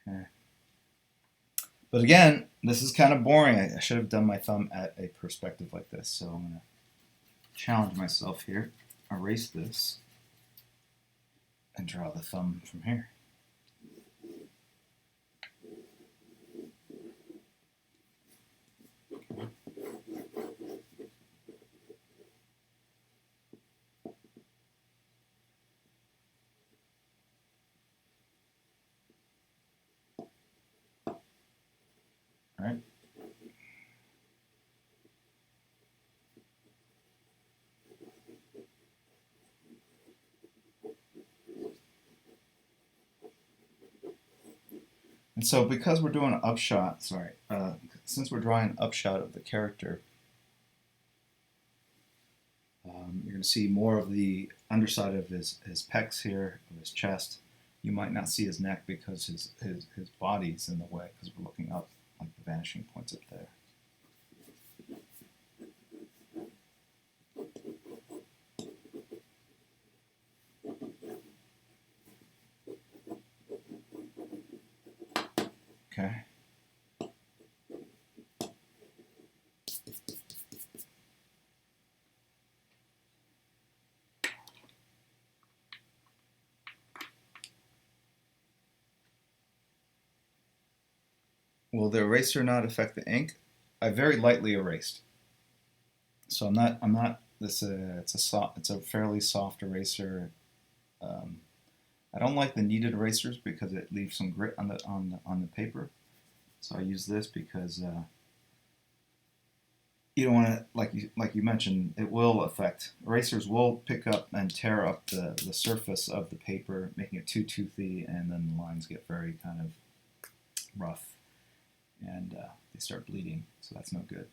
Okay. But again, this is kind of boring. I should have done my thumb at a perspective like this. So I'm going to challenge myself here. Erase this and draw the thumb from here. All right. And so because we're doing an upshot, since we're drawing an upshot of the character, you're going to see more of the underside of his pecs here, of his chest. You might not see his neck because his body's in the way because we're looking up, like the vanishing point's up there. Okay. Will the eraser not affect the ink? I very lightly erased. So I'm not it's a fairly soft eraser. I don't like the kneaded erasers because it leaves some grit on the paper. So I use this because you don't want to, like you mentioned, it will affect, erasers will pick up and tear up the surface of the paper, making it too toothy, and then the lines get very kind of rough and they start bleeding, so that's no good.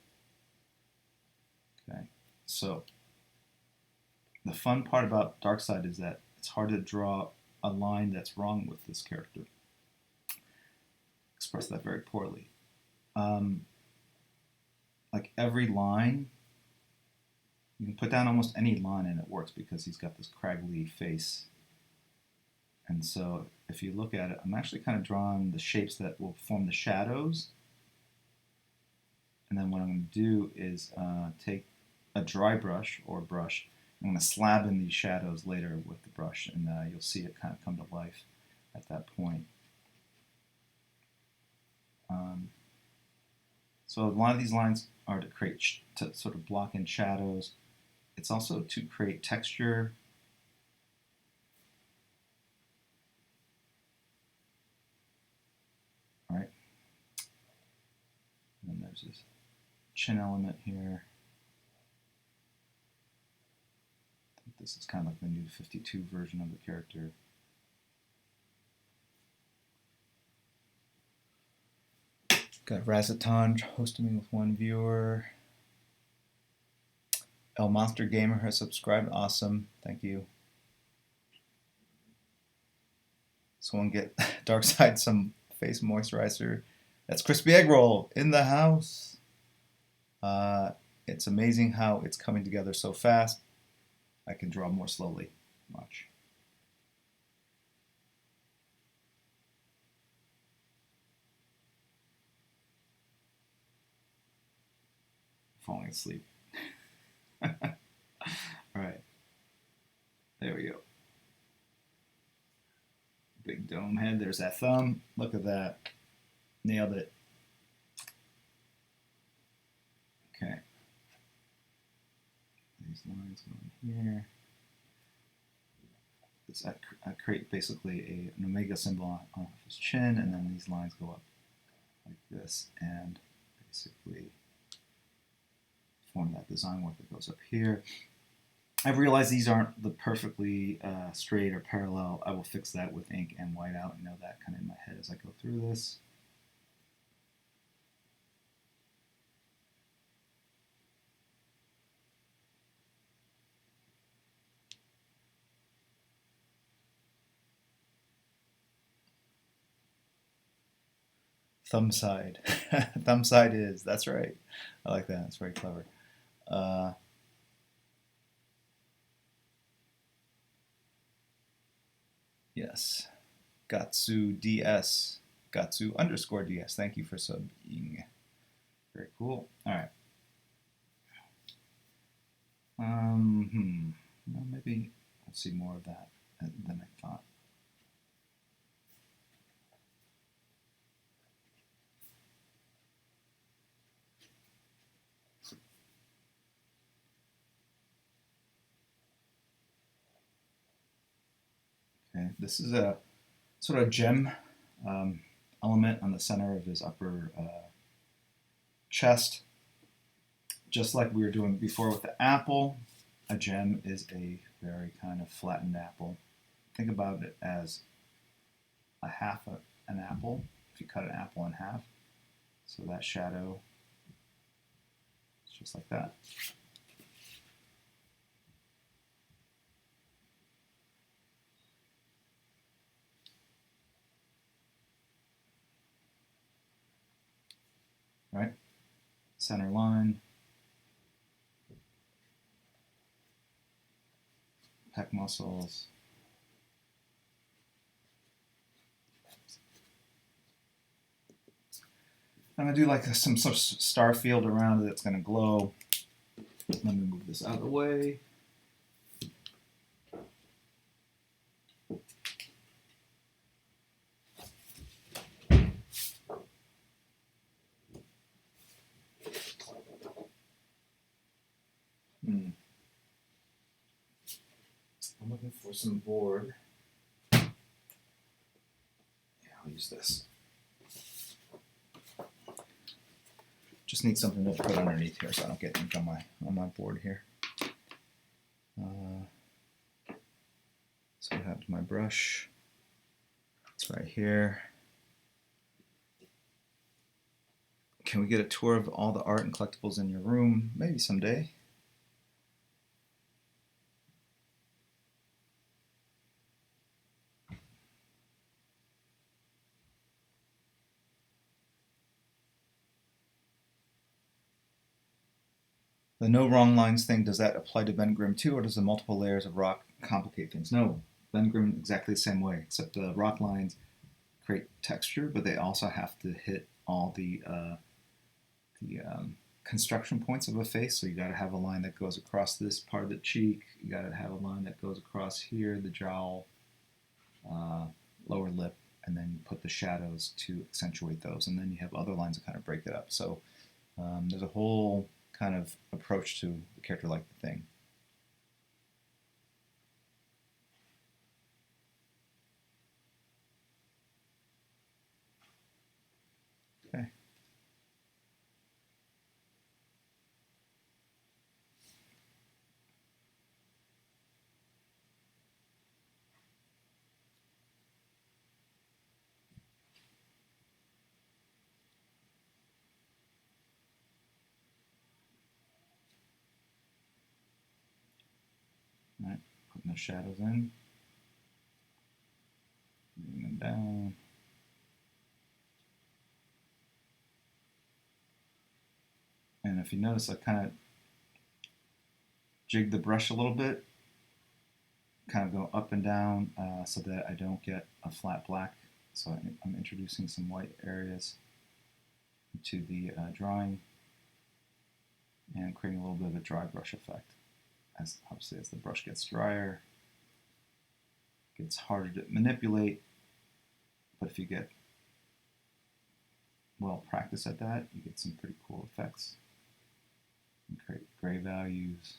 Okay, so the fun part about Darkseid is that it's hard to draw a line that's wrong with this character. Express that very poorly. Like every line, you can put down almost any line and it works because he's got this craggly face. And so if you look at it, I'm actually kind of drawing the shapes that will form the shadows. And then what I'm going to do is take a dry brush or brush I'm going to slab in these shadows later with the brush, and you'll see it kind of come to life at that point. So a lot of these lines are to sort of block in shadows. It's also to create texture. All right. And then there's this chin element here. I think this is kind of like the new 52 version of the character. Got Razaton hosting me with 1 viewer. El Monster Gamer has subscribed. Awesome. Thank you. Someone get Darkseid some face moisturizer. That's Crispy Egg Roll in the house. It's amazing how it's coming together so fast. I can draw more slowly. Watch. Falling asleep. All right. There we go. Big dome head. There's that thumb. Look at that. Nailed it. Okay. These lines going here. I create basically an omega symbol on his chin, and then these lines go up like this, and basically form that design work that goes up here. I've realized these aren't the perfectly straight or parallel. I will fix that with ink and whiteout. I know that kind of in my head as I go through this. Thumb side. Thumb side is. That's right. I like that. It's very clever. Yes. Gatsu DS. Gatsu _ DS. Thank you for subbing. Very cool. All right. Well, maybe I'll see more of that than I thought. Okay, this is a sort of gem element on the center of his upper chest. Just like we were doing before with the apple, a gem is a very kind of flattened apple. Think about it as a half of an apple, if you cut an apple in half. So that shadow is just like that. Right? Center line. Pec muscles. I'm going to do like some sort of star field around it that's going to glow. Let me move this out of the way. I'm looking for some board. Yeah, I'll use this. Just need something to put underneath here so I don't get ink on my board here. So I have my brush. It's right here. Can we get a tour of all the art and collectibles in your room? Maybe someday. The no wrong lines thing, does that apply to Ben Grimm too, or does the multiple layers of rock complicate things? No, Ben Grimm exactly the same way, except the rock lines create texture, but they also have to hit all the construction points of a face. So you got to have a line that goes across this part of the cheek. You got to have a line that goes across here, the jowl, lower lip, and then you put the shadows to accentuate those. And then you have other lines that kind of break it up. So there's a whole kind of approach to a character like the Thing. Okay. All right, putting the shadows in, bringing them down. And if you notice, I kind of jig the brush a little bit, kind of go up and down so that I don't get a flat black. So I'm introducing some white areas into the drawing and creating a little bit of a dry brush effect. Obviously, as the brush gets drier, it gets harder to manipulate, but if you get well practiced at that, you get some pretty cool effects and create gray values.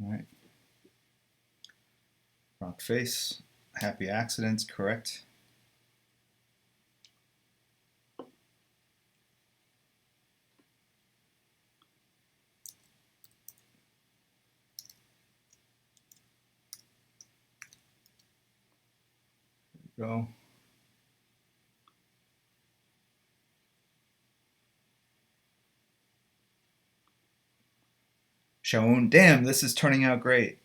All right. Rock face, happy accidents, correct. There we go. Shaun, damn, this is turning out great.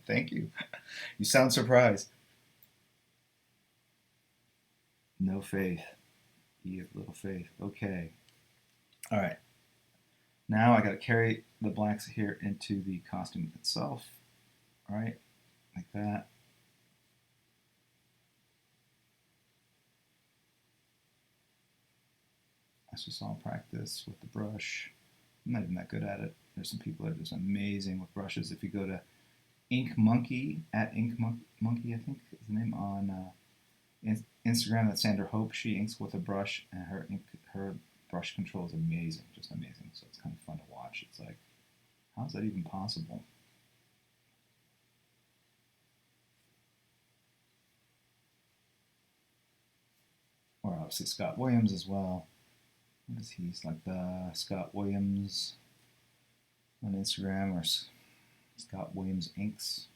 Thank you. You sound surprised. No faith. You have little faith. Okay. All right. Now I got to carry the blacks here into the costume itself. All right, like that. That's just all practice with the brush. I'm not even that good at it. There's some people that are just amazing with brushes. If you go to Ink Monkey, at Ink Monkey, I think is the name, on Instagram, that's Sandra Hope. She inks with a brush, and her brush control is amazing, just amazing. So it's kind of fun to watch. It's like, how is that even possible? Or obviously Scott Williams as well. What is he? He's like the Scott Williams on Instagram, or Scott Williams Inks.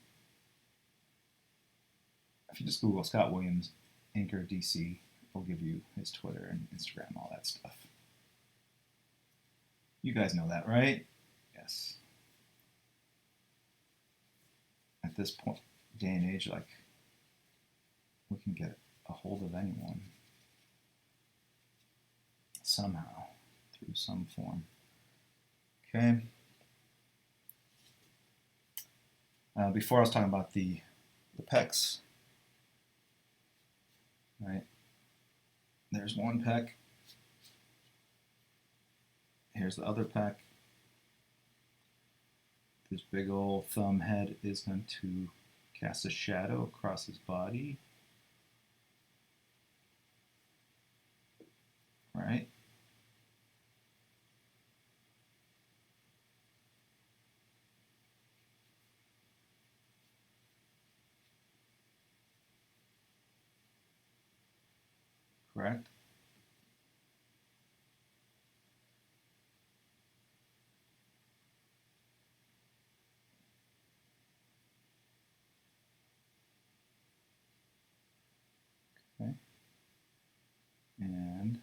If you just Google Scott Williams Inker DC, it'll give you his Twitter and Instagram, all that stuff. You guys know that, right? Yes. At this point, day and age, like, we can get a hold of anyone somehow through some form. Okay. Before I was talking about the pecs, right? There's one pec. Here's the other pec. This big old thumb head is going to cast a shadow across his body. Right? Correct? Okay. And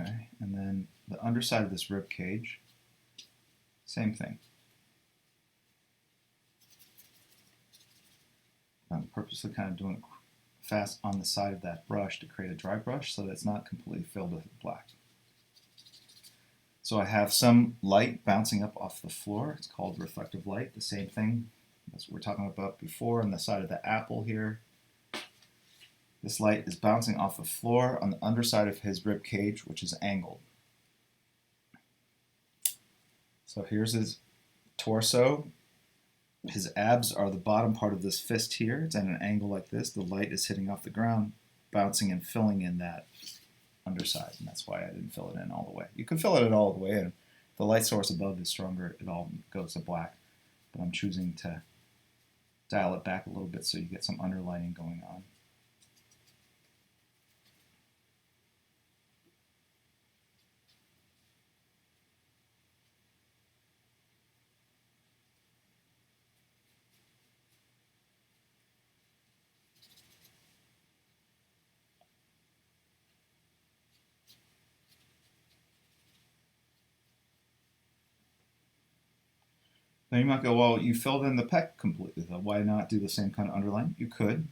Okay, and then the underside of this rib cage, same thing. I'm purposely kind of doing it fast on the side of that brush to create a dry brush so that it's not completely filled with black. So I have some light bouncing up off the floor. It's called reflective light, the same thing as we were talking about before on the side of the apple here. This light is bouncing off the floor on the underside of his rib cage, which is angled. So here's his torso. His abs are the bottom part of this fist here. It's at an angle like this. The light is hitting off the ground, bouncing and filling in that underside, and that's why I didn't fill it in all the way. You can fill it in all the way in. If the light source above is stronger, it all goes to black, but I'm choosing to dial it back a little bit so you get some underlighting going on. Now you might go, well, you filled in the pec completely, though. Why not do the same kind of underline? You could.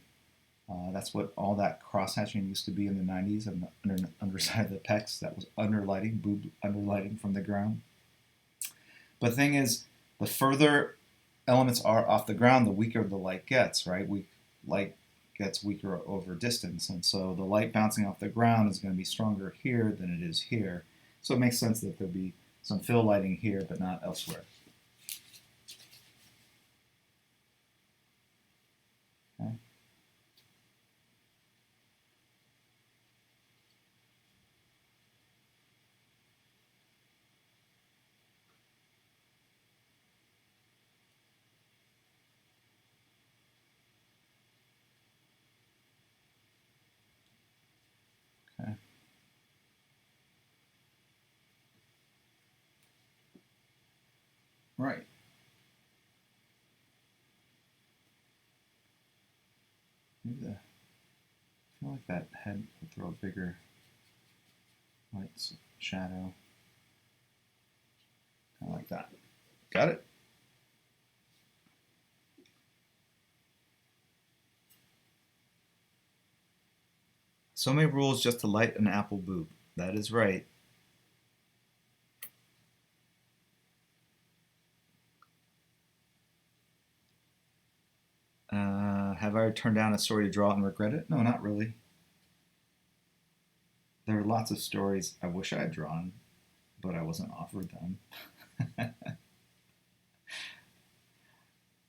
That's what all that cross-hatching used to be in the 90s and the underside of the pecs. That was underlighting, boob underlighting from the ground. But the thing is, the further elements are off the ground, the weaker the light gets, right? Light gets weaker over distance, and so the light bouncing off the ground is going to be stronger here than it is here. So it makes sense that there'll be some fill lighting here, but not elsewhere. Okay. Okay. Right. Maybe I feel like that head would throw a bigger light shadow. Kind of like that. Got it? So many rules just to light an apple boob. That is right. Have I turned down a story to draw and regret it? No, not really. There are lots of stories I wish I had drawn, but I wasn't offered them.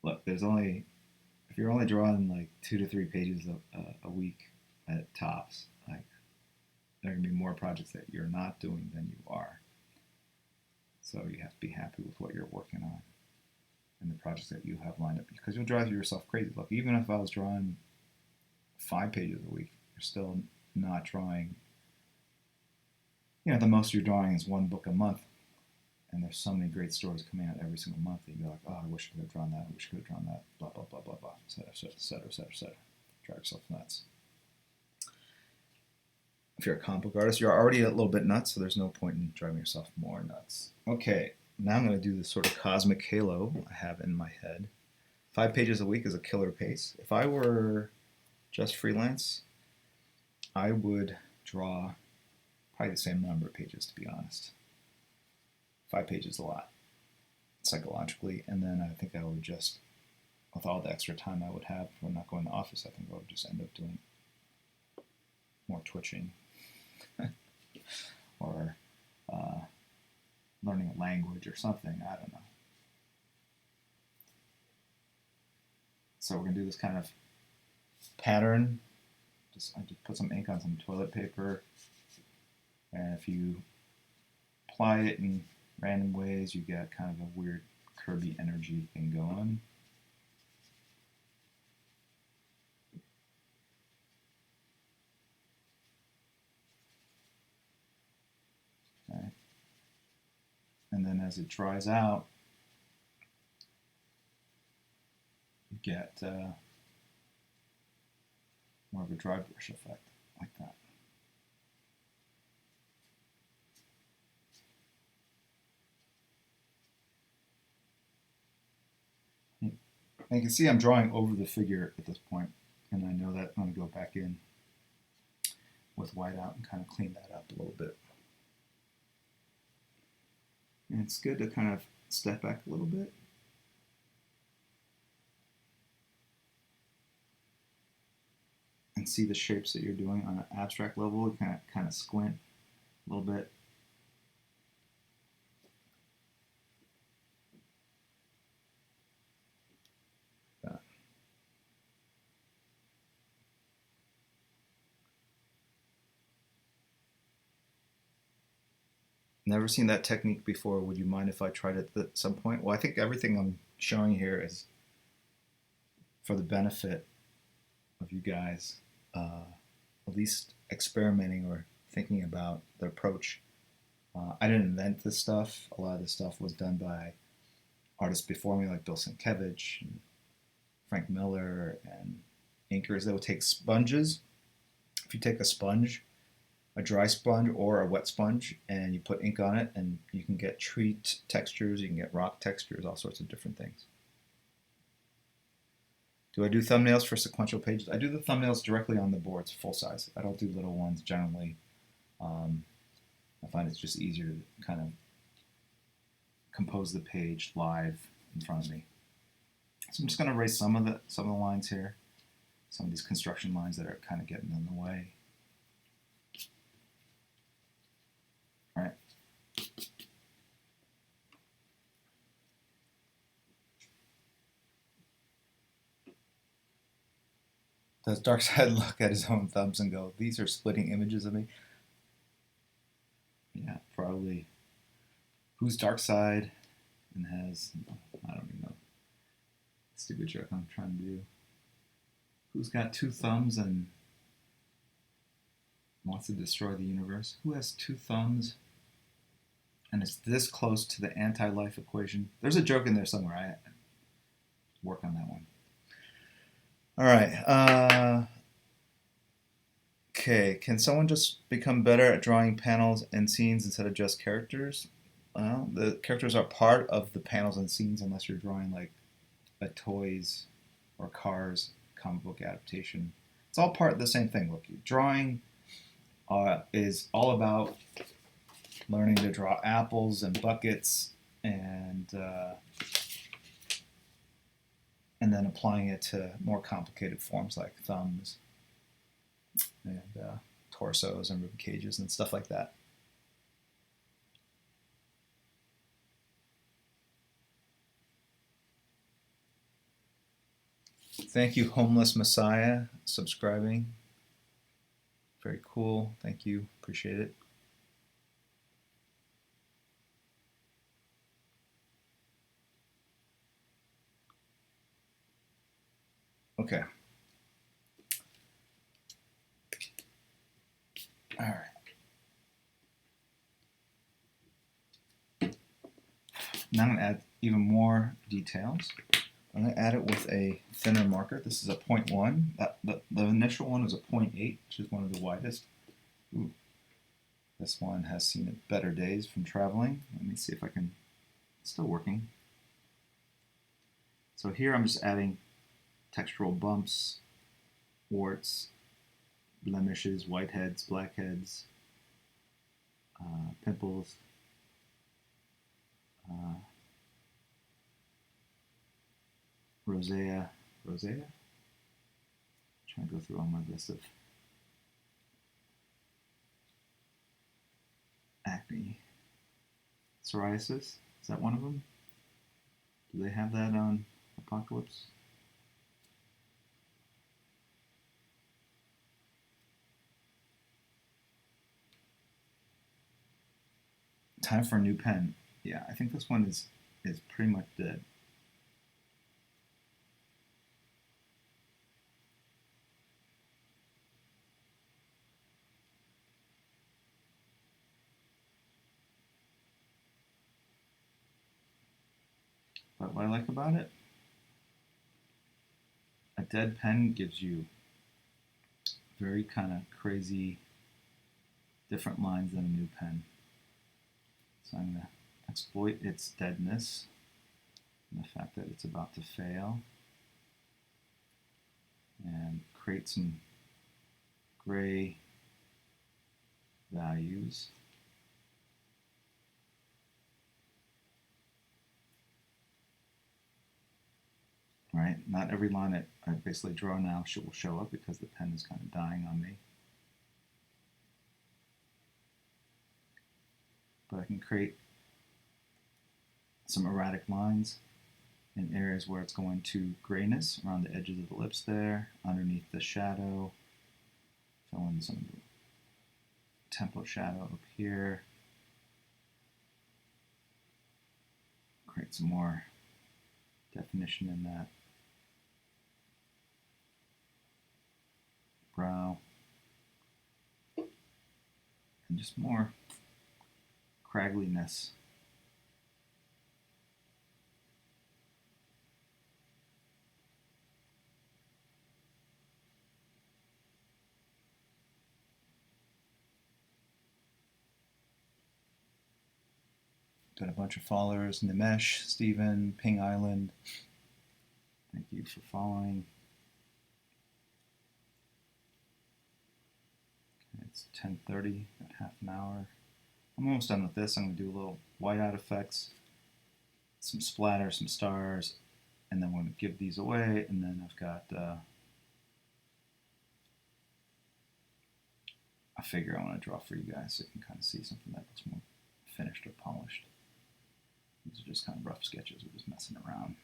Look, if you're only drawing like 2 to 3 pages a week at tops, like there are gonna be more projects that you're not doing than you are. So you have to be happy with what you're working on and the projects that you have lined up, because you'll drive yourself crazy. Look, even if I was drawing 5 pages a week, you're still not drawing. You know, the most you're drawing is 1 book a month, and there's so many great stories coming out every single month that you're like, oh, I wish I could have drawn that. I wish I could have drawn that. Blah blah blah blah blah. Et cetera. Drive yourself nuts. If you're a comic book artist, you're already a little bit nuts, so there's no point in driving yourself more nuts. Okay, now I'm going to do this sort of cosmic halo I have in my head. 5 pages a week is a killer pace. If I were just freelance, I would draw probably the same number of pages, to be honest. 5 pages is a lot, psychologically, and then I think I would just, with all the extra time I would have from not going to the office, I think I would just end up doing more twitching or learning a language or something. I don't know. So we're going to do this kind of pattern. I just put some ink on some toilet paper, and if you apply it in random ways, you get kind of a weird Kirby energy thing going. Okay. And then as it dries out, you get more of a dry brush effect, like that. And you can see I'm drawing over the figure at this point, and I know that I'm going to go back in with whiteout and kind of clean that up a little bit. And it's good to kind of step back a little bit. And see the shapes that you're doing on an abstract level. You kind of squint a little bit. Never seen that technique before. Would you mind if I tried it at some point? Well, I think everything I'm showing here is for the benefit of you guys, at least experimenting or thinking about the approach. I didn't invent this stuff. A lot of this stuff was done by artists before me, like Bill Sienkiewicz and Frank Miller, and inkers that would take sponges. If you take a sponge, a dry sponge or a wet sponge, and you put ink on it, and you can get tree textures, you can get rock textures, all sorts of different things. Do I do thumbnails for sequential pages? I do the thumbnails directly on the boards, full size. I don't do little ones generally. I find it's just easier to kind of compose the page live in front of me. So I'm just going to erase some of the lines here, some of these construction lines that are kind of getting in the way. All right. Does Darkseid look at his own thumbs and go, "These are splitting images of me"? Yeah, probably. Who's Darkseid and has, I don't even know, stupid joke I'm trying to do. Who's got two thumbs and wants to destroy the universe? Who has two thumbs and is this close to the anti-life equation? There's a joke in there somewhere. I work on that one. All right. Okay, can someone just become better at drawing panels and scenes instead of just characters? Well, the characters are part of the panels and scenes unless you're drawing like a toys or cars comic book adaptation. It's all part of the same thing. Look, drawing is all about learning to draw apples and buckets and then applying it to more complicated forms like thumbs and torsos and rib cages and stuff like that. Thank you, Homeless Messiah, subscribing. Very cool. Thank you. Appreciate it. Okay. All right. Now I'm going to add even more details. I'm going to add it with a thinner marker. This is a 0.1. The initial one was a 0.8, which is one of the widest. Ooh. This one has seen better days from traveling. Let me see if I can, it's still working. So here I'm just adding textural bumps, warts, blemishes, whiteheads, blackheads, pimples, rosea. I'm trying to go through all my list of acne. Psoriasis, is that one of them? Do they have that on Apocalypse? Time for a new pen. Yeah, I think this one is pretty much dead. But what I like about it, a dead pen gives you very kind of crazy, different lines than a new pen. So I'm going to exploit its deadness and the fact that it's about to fail. and create some gray values. Right, not every line that I basically draw now will show up because the pen is kind of dying on me. But I can create some erratic lines in areas where it's going to grayness around the edges of the lips there, underneath the shadow, fill in some tempo shadow up here, create some more definition in that brow, and just more craggliness. Got a bunch of followers in the mesh. Steven, Ping Island, thank you for following. Okay, it's 10:30, got half an hour. I'm almost done with this. I'm going to do a little whiteout effects, some splatter, some stars, and then we're going to give these away. And then I've got a figure I want to draw for you guys so you can kind of see something that looks more finished or polished. These are just kind of rough sketches. We're just messing around.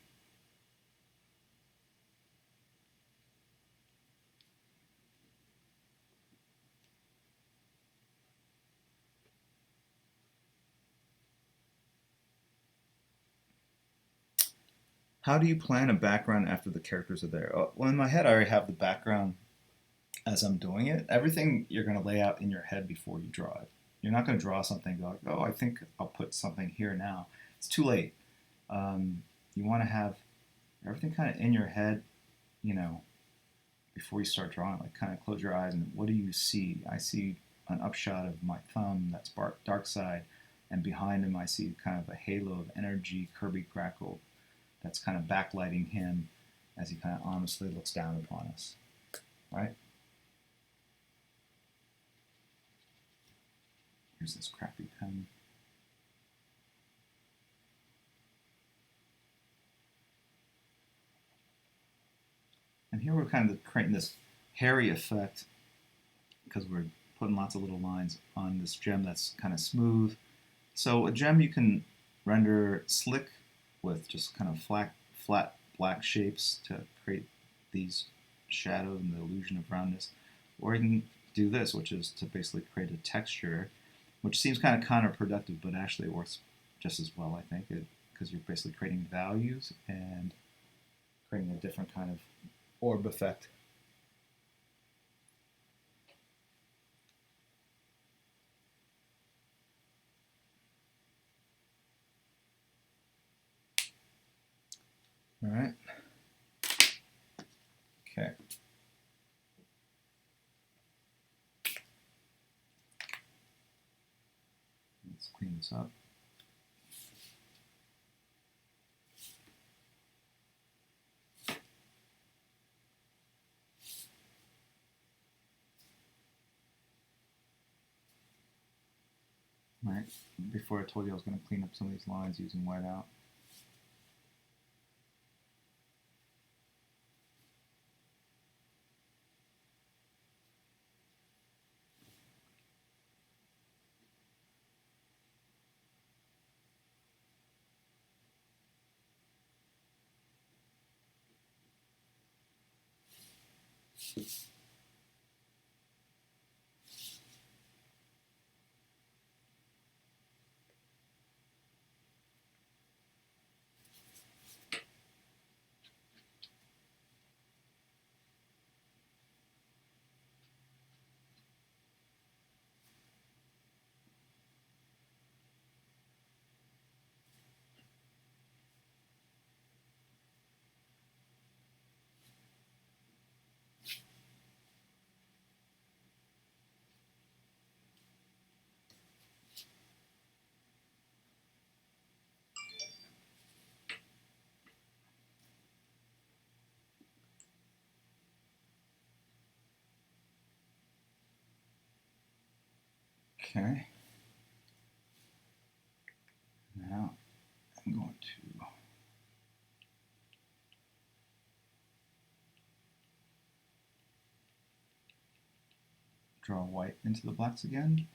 How do you plan a background after the characters are there? Well, in my head, I already have the background as I'm doing it. Everything you're going to lay out in your head before you draw it. You're not going to draw something and go like, oh, I think I'll put something here now. It's too late. You want to have everything kind of in your head, you know, before you start drawing. Like, kind of close your eyes and what do you see? I see an upshot of my thumb, that's Darkseid, and behind him I see kind of a halo of energy, Kirby Crackle, that's kind of backlighting him as he kind of honestly looks down upon us. Right? Here's this crappy pen. And here we're kind of creating this hairy effect because we're putting lots of little lines on this gem that's kind of smooth. So a gem you can render slick with just kind of flat black shapes to create these shadows and the illusion of roundness. Or you can do this, which is to basically create a texture, which seems kind of counterproductive, but actually works just as well, I think, because you're basically creating values and creating a different kind of orb effect. All right. Okay. Let's clean this up. Right. Before I told you I was going to clean up some of these lines using whiteout. Okay. Now I'm going to draw white into the blacks again.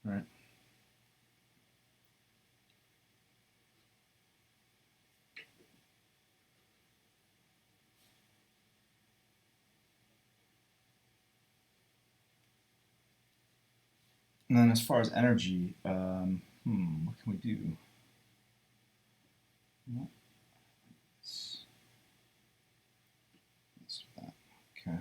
Right. And then as far as energy, what can we do? Well, let's do that. Okay.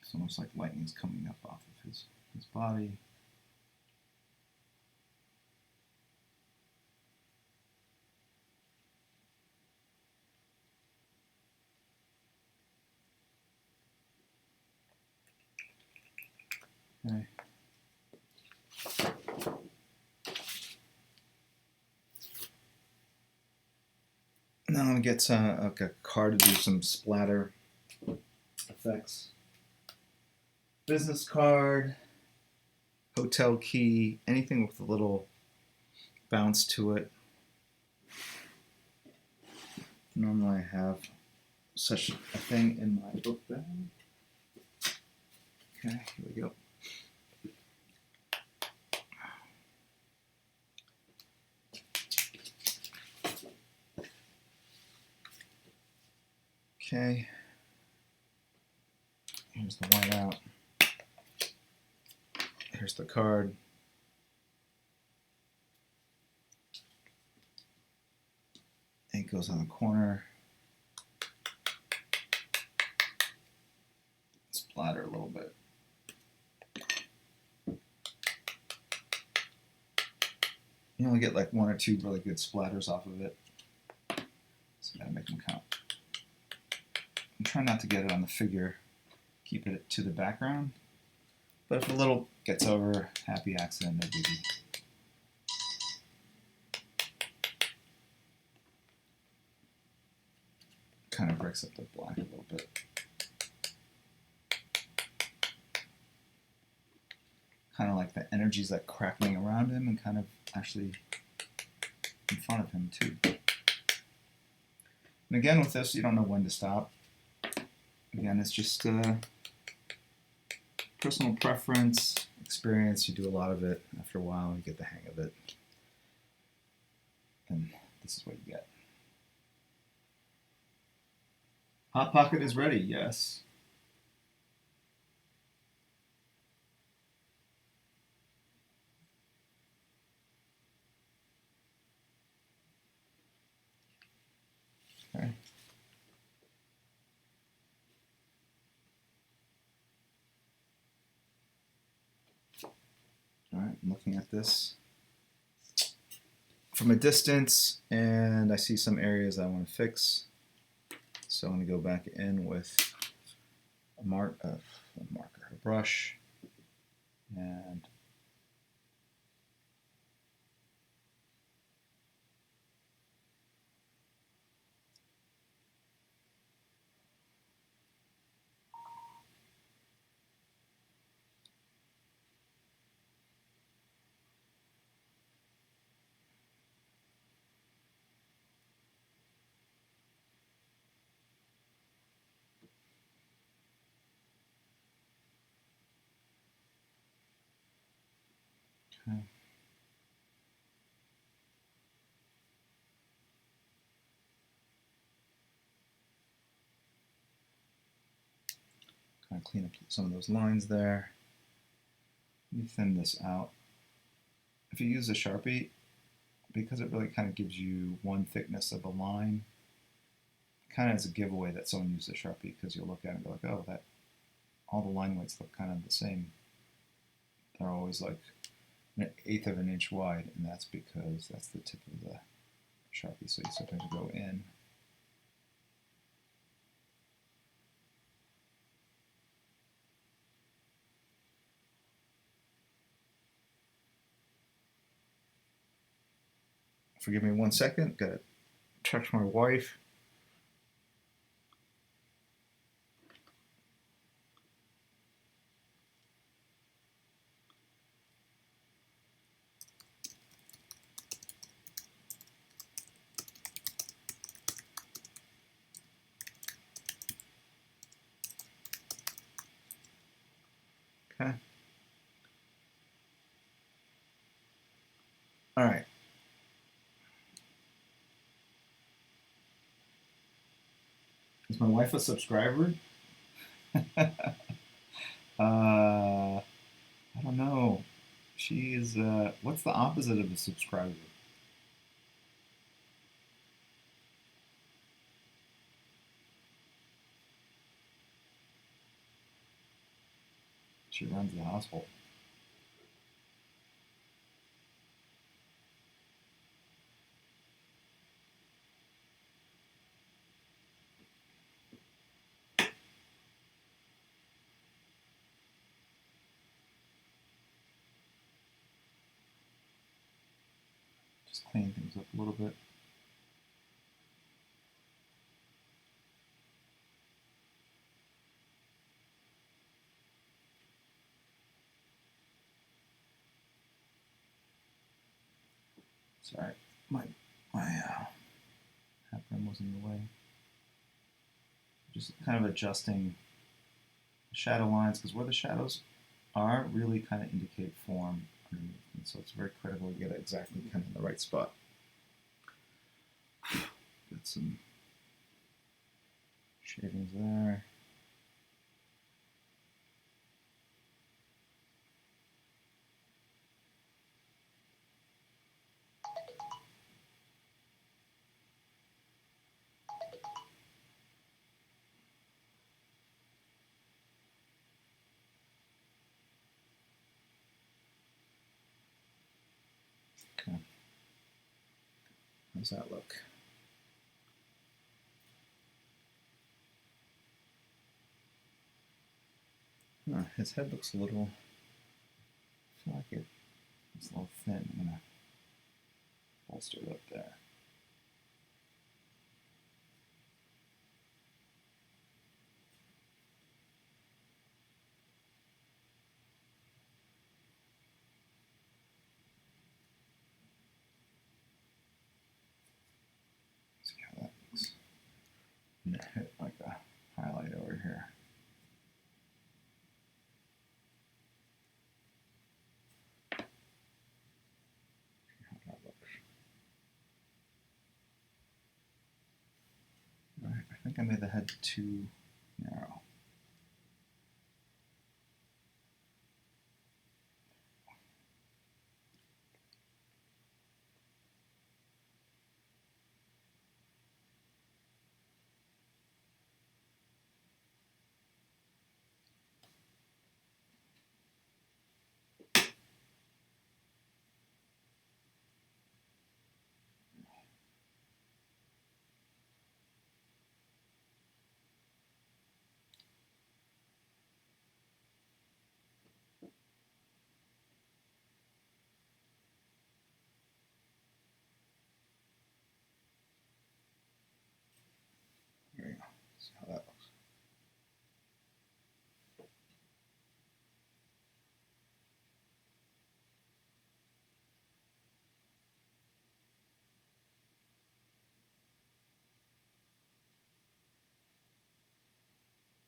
It's almost like lightning's coming up off of his body. Okay. Now I'm gonna get like a card to do some splatter effects. Business card, hotel key, anything with a little bounce to it. Normally I have such a thing in my book bag. Okay, here we go. Okay, here's the white out. Here's the card. It goes on the corner. Splatter a little bit. You only get like 1 or 2 really good splatters off of it. So you gotta make them count. And try not to get it on the figure. Keep it to the background. But if a little gets over, happy accident, no biggie. Kind of breaks up the black a little bit. Kind of like the energy's like crackling around him and kind of actually in front of him too. And again with this, you don't know when to stop. Again, it's just personal preference, experience. You do a lot of it. After a while, you get the hang of it. And this is what you get. Hot Pocket is ready, yes. Okay. All right, I'm looking at this from a distance, and I see some areas I want to fix. So I'm going to go back in with a marker, a brush, and okay. Kind of clean up some of those lines there. Let me thin this out. if you use a Sharpie, because it really kind of gives you one thickness of a line, kind of as a giveaway that someone used a Sharpie, because you'll look at it and go like, oh, that all the line weights look kind of the same. They're always like an eighth of an inch wide, and that's because that's the tip of the Sharpie. So you sometimes go in. Forgive me 1 second. Gotta text my wife. Okay. All right. Is my wife a subscriber? I don't know. She is, what's the opposite of a subscriber? She runs the household. Just clean things up a little bit. Sorry, my hat brim was in the way. Just kind of adjusting the shadow lines, because where the shadows are really kind of indicate form underneath, and so it's very critical to get it exactly kind of in the right spot. Got some shavings there. Okay. How's that look? His head looks a little, I feel like it's a little thin. I'm going to bolster it up there. See how that looks. I'm going to hit like a highlight over here. See how that looks. All right, I think I made the head too narrow. There you go. See how that looks.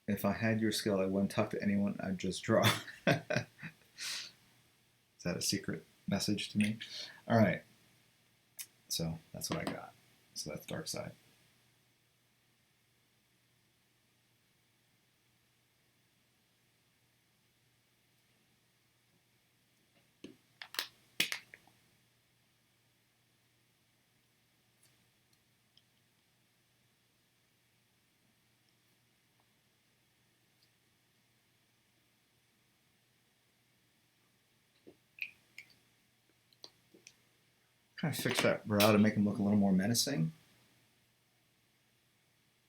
If I had your skill, I wouldn't talk to anyone. I'd just draw. Is that a secret message to me? All right. So that's what I got. So that's Darkseid. trying to fix that brow to make him look a little more menacing.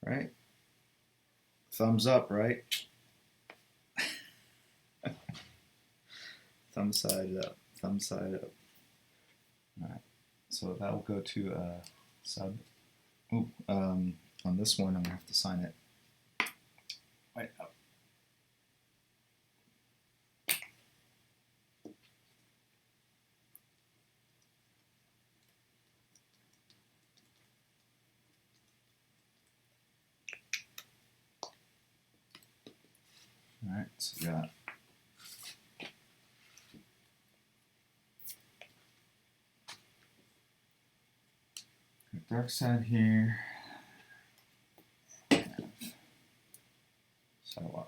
Right? Thumbs up, right? Thumb side up. Thumb side up. Alright. So that will go to sub. Ooh, on this one, I'm going to have to sign it right up. Alright, so we got Darkseid here. Psylocke.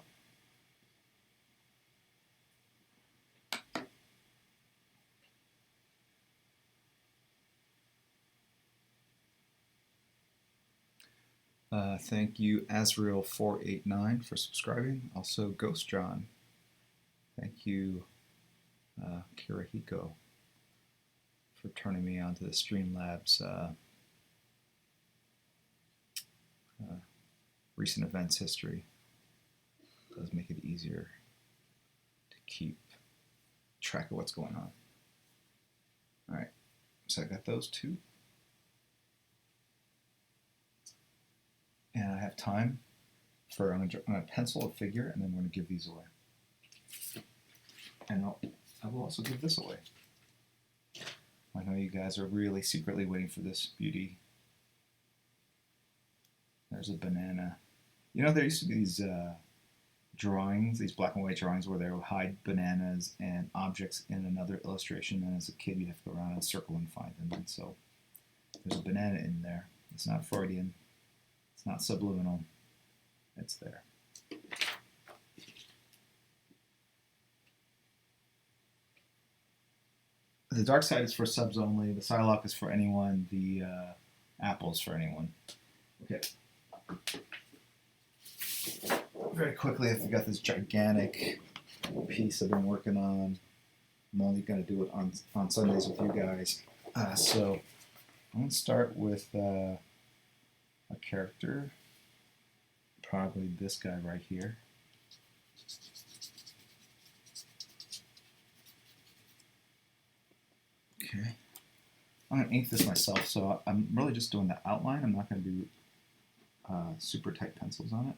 Thank you, Azrael489, for subscribing. Also, Ghost John. Thank you, Kirihiko, for turning me on to the Streamlabs recent events history. It does make it easier to keep track of what's going on. Alright, so I got those two. And I have time for, I'm going to pencil a figure, and then we're going to give these away. And I will also give this away. I know you guys are really secretly waiting for this beauty. There's a banana. You know, there used to be these drawings, these black and white drawings where they would hide bananas and objects in another illustration, and as a kid you'd have to go around and circle and find them. And so there's a banana in there. It's not Freudian. It's not subliminal. It's there. The Darkseid is for subs only. The Psylocke is for anyone. The Apple is for anyone. Okay. Very quickly, I've got this gigantic piece I've been working on. I'm only going to do it on Sundays with you guys. So I'm going to start with a character. Probably this guy right here. Okay. I'm going to ink this myself, so I'm really just doing the outline. I'm not going to do super tight pencils on it.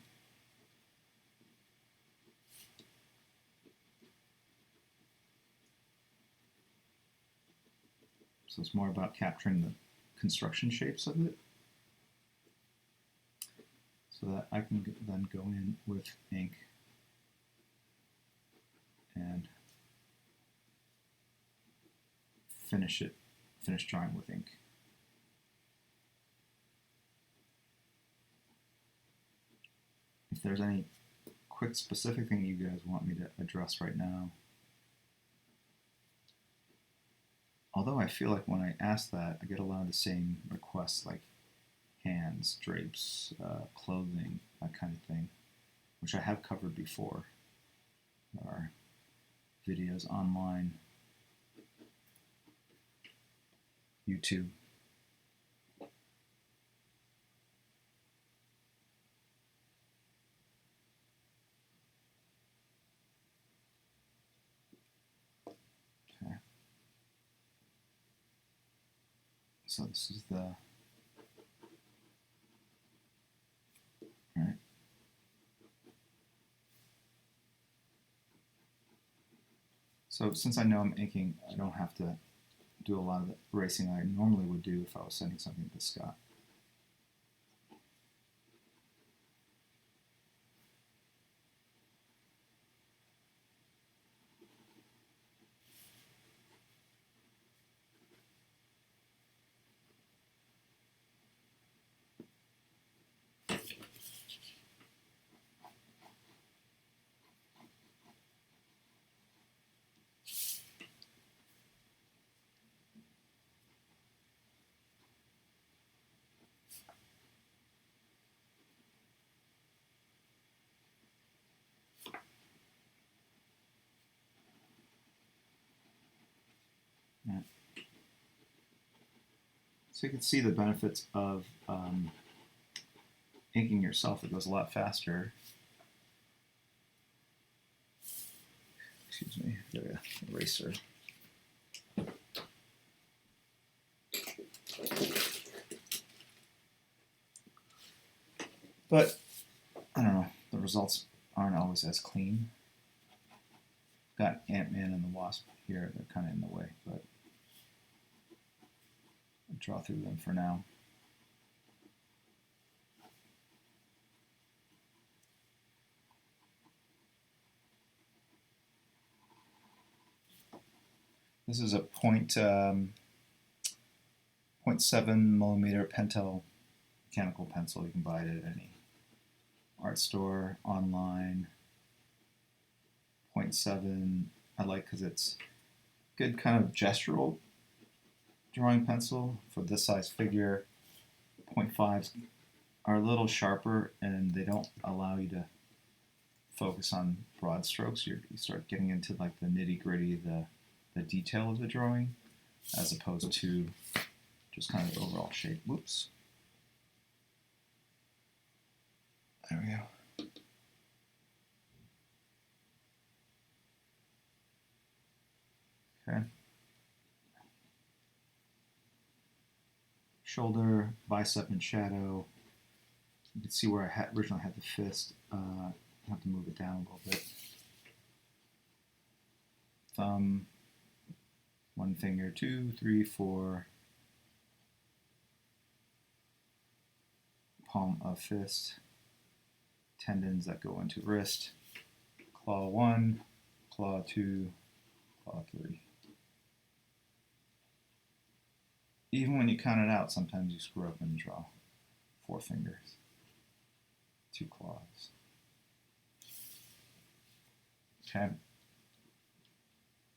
So it's more about capturing the construction shapes of it, so that I can then go in with ink and finish drawing with ink. If there's any quick specific thing you guys want me to address right now, although I feel like when I ask that, I get a lot of the same requests, like hands, drapes, clothing, that kind of thing, which I have covered before. There are videos online, YouTube. Okay. So this is the So since I know I'm inking, I don't have to do a lot of the erasing I normally would do if I was sending something to Scott. Yeah. So you can see the benefits of inking yourself. It goes a lot faster. Excuse me, get an eraser. But I don't know, the results aren't always as clean. Got Ant-Man and the Wasp here, they're kind of in the way, but I'll draw through them for now. This is a 0.7 millimeter Pentel mechanical pencil. You can buy it at any art store, online. 0.7 I like because it's good kind of gestural drawing pencil for this size figure. 0.5s are a little sharper and they don't allow you to focus on broad strokes. You start getting into like the nitty gritty, the detail of the drawing, as opposed to just kind of the overall shape. Whoops. There we go. Okay. Shoulder, bicep, and shadow. You can see where I originally had the fist. I have to move it down a little bit. Thumb, one finger, 2, 3, 4. Palm of fist. Tendons that go into wrist. Claw 1, claw 2, claw 3. Even when you count it out, sometimes you screw up and draw 4 fingers, 2 claws. Okay.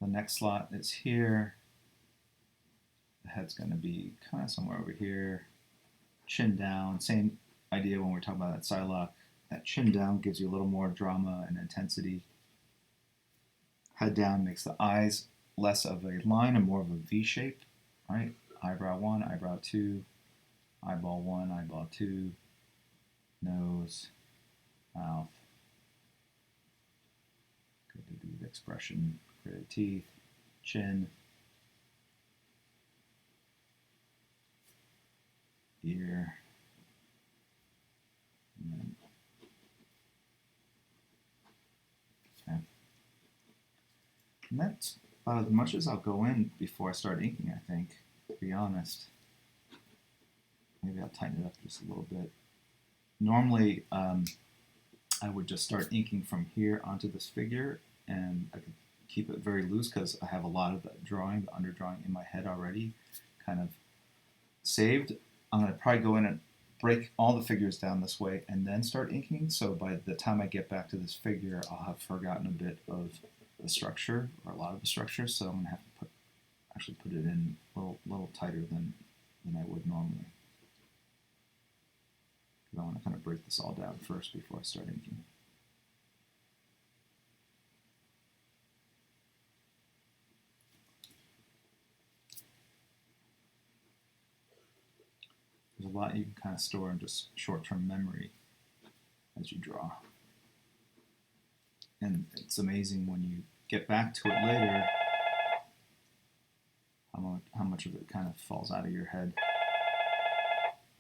The next slot is here. The head's going to be kind of somewhere over here. Chin down. Same idea when we're talking about that Psylocke. That chin down gives you a little more drama and intensity. Head down makes the eyes less of a line and more of a V shape, right? Eyebrow 1, eyebrow 2, eyeball 1, eyeball 2, nose, mouth. Good to do the expression, gritted teeth, chin, ear, and then, okay. And that's about as much as I'll go in before I start inking, I think, to be honest. Maybe I'll tighten it up just a little bit. Normally, I would just start inking from here onto this figure, and I could keep it very loose because I have a lot of the drawing, the underdrawing in my head already kind of saved. I'm going to probably go in and break all the figures down this way and then start inking, so by the time I get back to this figure, I'll have forgotten a bit of the structure, or a lot of the structure, so I'm going to have to actually put it in a little tighter than I would normally. I want to kind of break this all down first before I start inking. There's a lot you can kind of store in just short-term memory as you draw. And it's amazing when you get back to it later, how much of it kind of falls out of your head.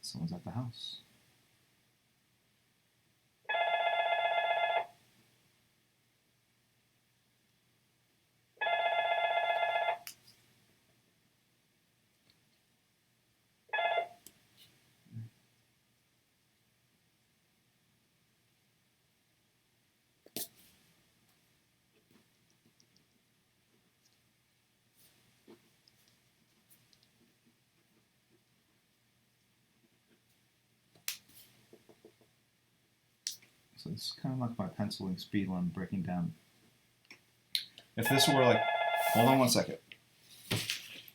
Someone's at the house. So this is kind of like my penciling speed when I'm breaking down. If this were like, hold on one second.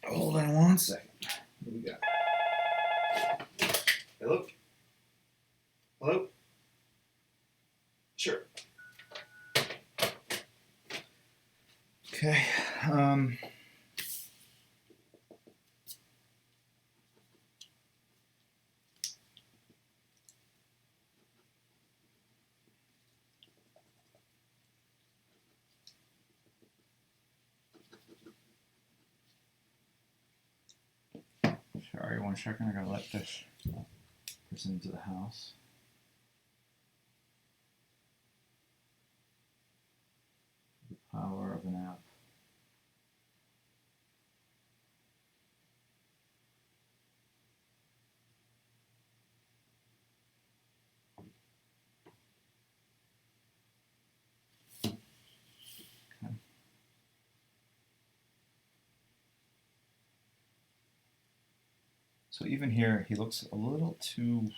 Hold on one second. What do we got? Hello? Hello? Sure. Okay. Sorry, 1 second. I gotta let this person into the house. The power of an app. Okay. So even here, he looks a little too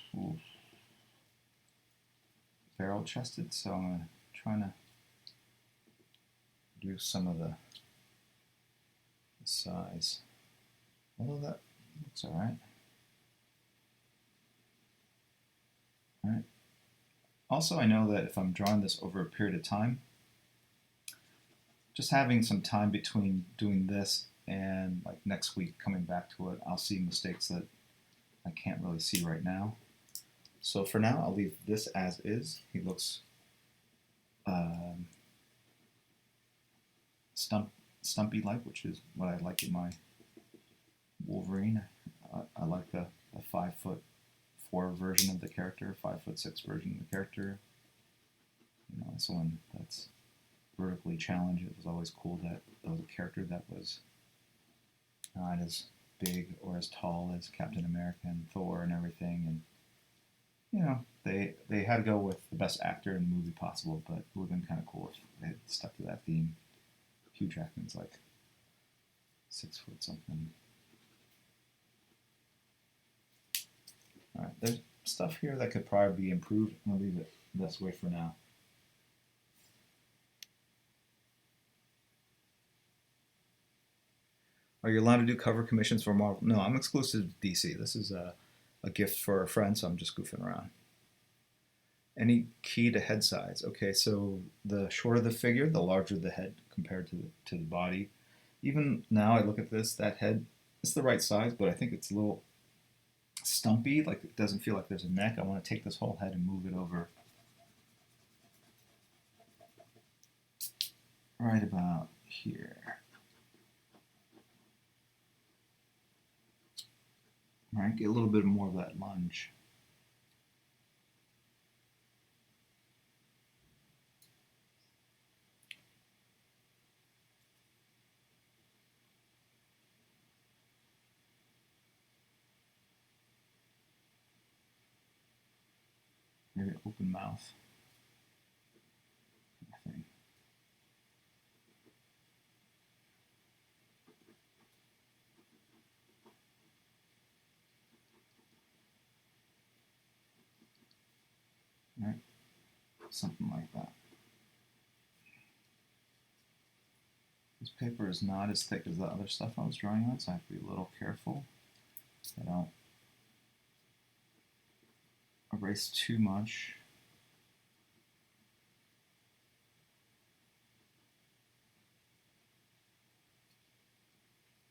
barrel-chested, so I'm trying to reduce some of the size. Although that looks alright. Alright. Also, I know that if I'm drawing this over a period of time, just having some time between doing this and like next week coming back to it, I'll see mistakes that I can't really see right now. So for now, I'll leave this as is. He looks stumpy-like, which is what I like in my Wolverine. I like a 5'4" version of the character, 5'6" version of the character. You know, someone that's vertically challenged. It was always cool that there was a character that was not as big or as tall as Captain America and Thor and everything. And you know, they had to go with the best actor in the movie possible, but it would have been kind of cool if they had stuck to that theme. Hugh Jackman's like 6 foot something. Alright, there's stuff here that could probably be improved. I'm going to leave it this way for now. Are you allowed to do cover commissions for Marvel? No, I'm exclusive to DC. This is a gift for a friend, so I'm just goofing around. Any key to head size? Okay, so the shorter the figure, the larger the head compared to the body. Even now, I look at this, that head, it's the right size, but I think it's a little stumpy, like it doesn't feel like there's a neck. I want to take this whole head and move it over right about here. All right, get a little bit more of that lunge. Maybe open mouth. I think. Right, something like that. This paper is not as thick as the other stuff I was drawing on, so I have to be a little careful so I don't erase too much.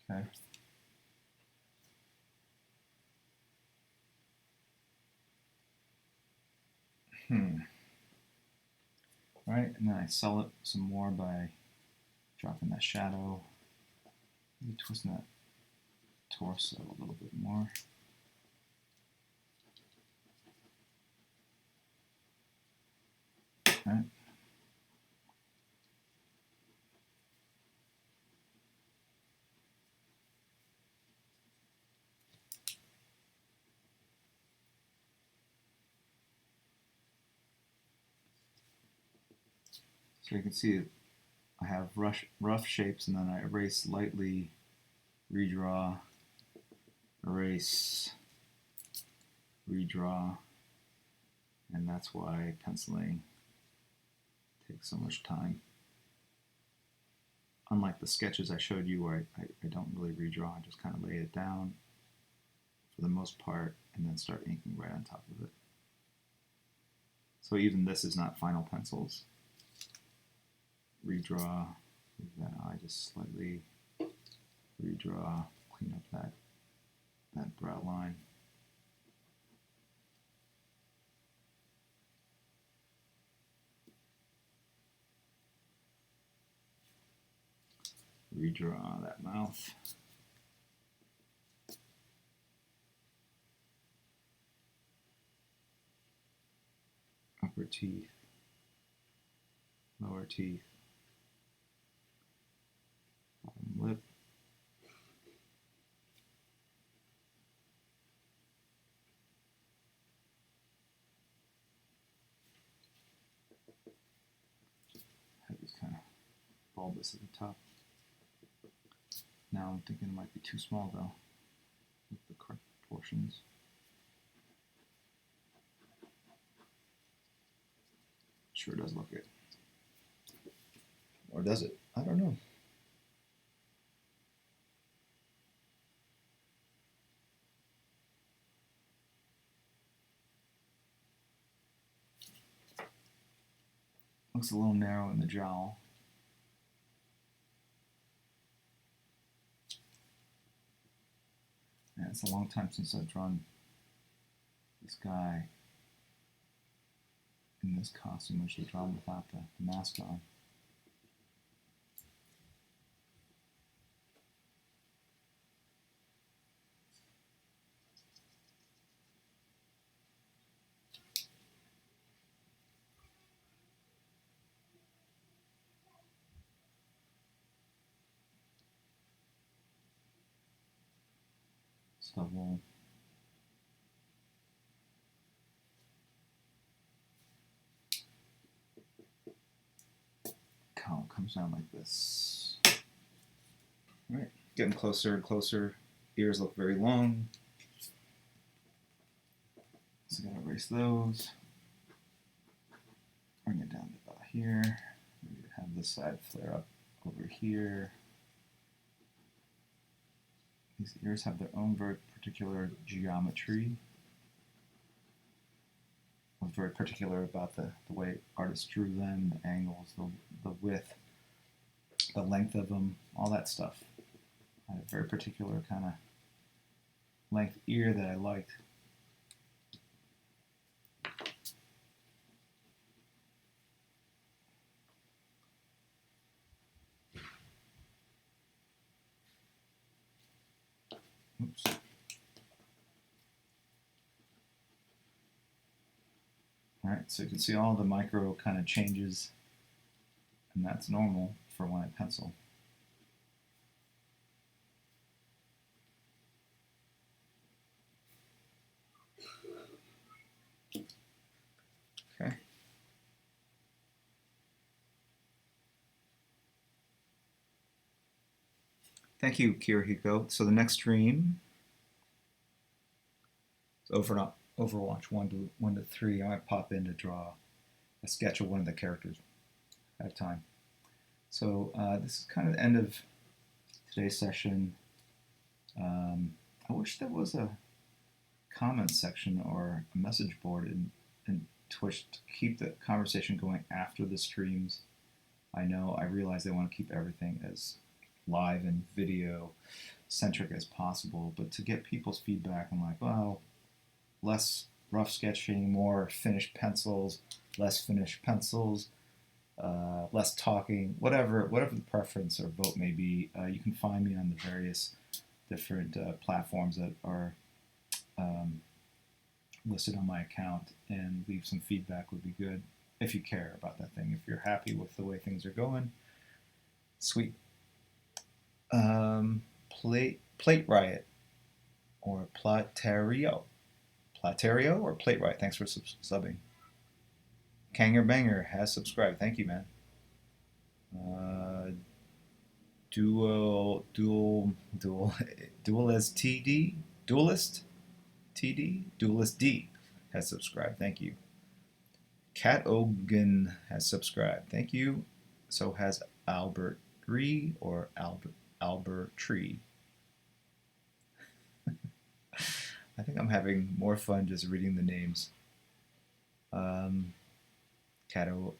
Okay. Right, and then I sell it some more by dropping that shadow, maybe twisting that torso a little bit more. Right. So you can see I have rough shapes, and then I erase lightly, redraw, erase, redraw, and that's why penciling takes so much time. Unlike the sketches I showed you where I don't really redraw, I just kind of lay it down for the most part and then start inking right on top of it. So even this is not final pencils. Redraw, move that eye just slightly, redraw, clean up that brow line. Redraw that mouth. upper teeth, lower teeth, bottom lip, head is kind of bulbous at the top. Now I'm thinking it might be too small though, with the correct proportions. Sure does look good. Or does it? I don't know. Looks a little narrow in the jowl. Yeah, it's a long time since I've drawn this guy in this costume, which they drawn without the mask on. Stubble. Cowl comes down like this. All right, getting closer and closer. Ears look very long. So I'm gonna erase those. Bring it down to about here. Maybe have this side flare up over here. These ears have their own very particular geometry. I was very particular about the way artists drew them, the angles, the width, the length of them, all that stuff. I had a very particular kind of length ear that I liked. Oops. All right, so you can see all the micro kind of changes, and that's normal for when I pencil. Okay. Thank you, Kirihiko. So the next stream is Overwatch 1 to 3. I might pop in to draw a sketch of one of the characters. I have time. So this is kind of the end of today's session. I wish there was a comment section or a message board in Twitch to keep the conversation going after the streams. I realize they want to keep everything as live and video centric as possible, but to get people's feedback, I'm like, well, less rough sketching, more finished pencils, less finished pencils, less talking, whatever the preference or vote may be. You can find me on the various different platforms that are listed on my account, and leave some feedback would be good if you care about that thing. If you're happy with the way things are going, sweet. Plate Riot or Platerio or Plate Riot. Thanks for subbing. Kanger Banger has subscribed. Thank you, man. Duelist D has subscribed. Thank you. Cat Ogan has subscribed. Thank you. So has Albert Tree or Albert Tree. I think I'm having more fun just reading the names. Cato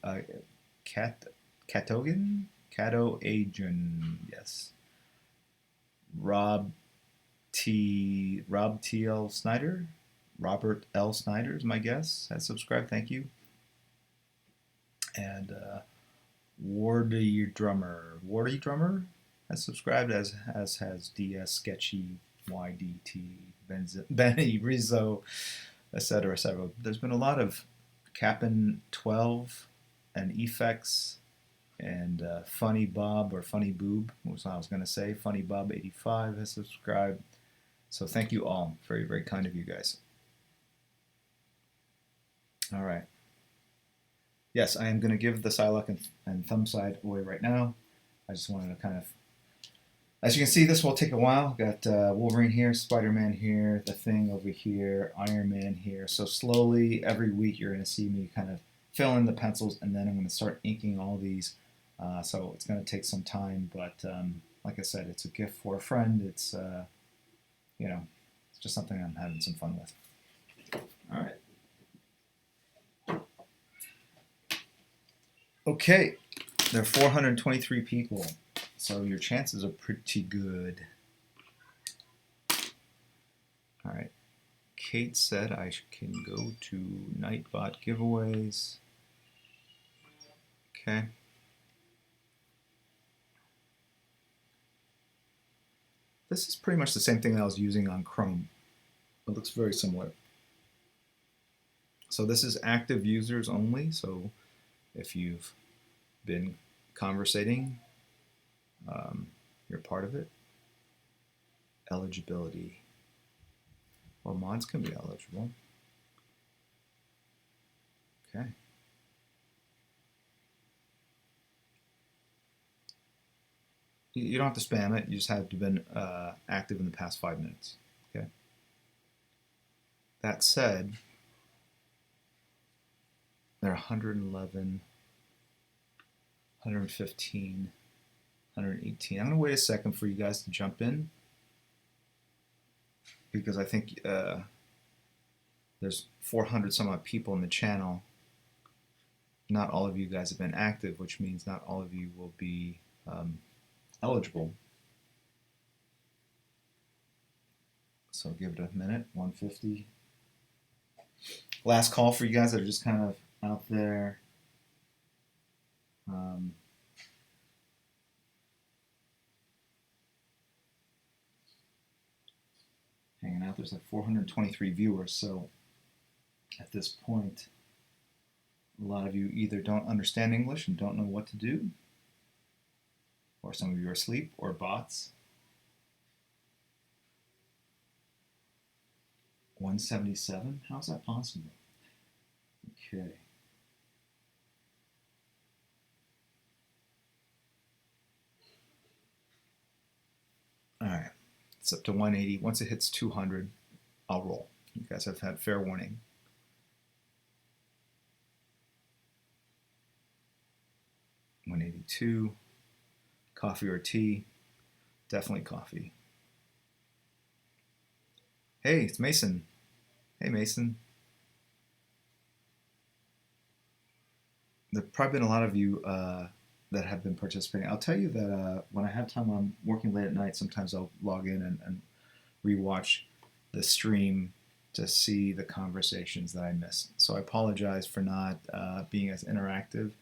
Adrian, yes. Rob T. L. Snyder, Robert L. Snyder is my guess, has subscribed. Thank you. And Wardy Drummer has subscribed, as has DS Sketchy, YDT, Benny Rizzo, etc., etc. There's been a lot of Cap'n 12 and Effects and Funny Bob or Funny Boob was what I was going to say. Funny Bob 85 has subscribed. So thank you all. Very, very kind of you guys. All right. Yes, I am going to give the Psylocke and Thumbside away right now. I just wanted to kind of, as you can see, this will take a while. Got Wolverine here, Spider-Man here, the Thing over here, Iron Man here. So slowly, every week, you're going to see me kind of fill in the pencils, and then I'm going to start inking all these. So it's going to take some time, but like I said, it's a gift for a friend. It's, you know, it's just something I'm having some fun with. All right. Okay, there are 423 people, so your chances are pretty good. All right, Kate said I can go to Nightbot Giveaways. Okay. This is pretty much the same thing that I was using on Chrome. It looks very similar. So this is active users only, so if you've been conversating, you're part of it. Eligibility. Well, mods can be eligible. Okay. You don't have to spam it. You just have to have been active in the past 5 minutes. Okay. That said, there are 111, 115, 118. I'm going to wait a second for you guys to jump in, because I think there's 400 some odd people in the channel. Not all of you guys have been active, which means not all of you will be eligible. So give it a minute. 150. Last call for you guys that are just kind of out there. Hanging out. There's like 423 viewers, so at this point, a lot of you either don't understand English and don't know what to do, or some of you are asleep, or bots. 177? How's that possible? Okay. All right. It's up to 180. Once it hits 200, I'll roll. You guys have had fair warning. $182. Coffee or tea? Definitely coffee. Hey, it's Mason. Hey, Mason. There have probably been a lot of you that have been participating. I'll tell you that when I have time, I'm working late at night. Sometimes I'll log in and rewatch the stream to see the conversations that I missed. So I apologize for not being as interactive.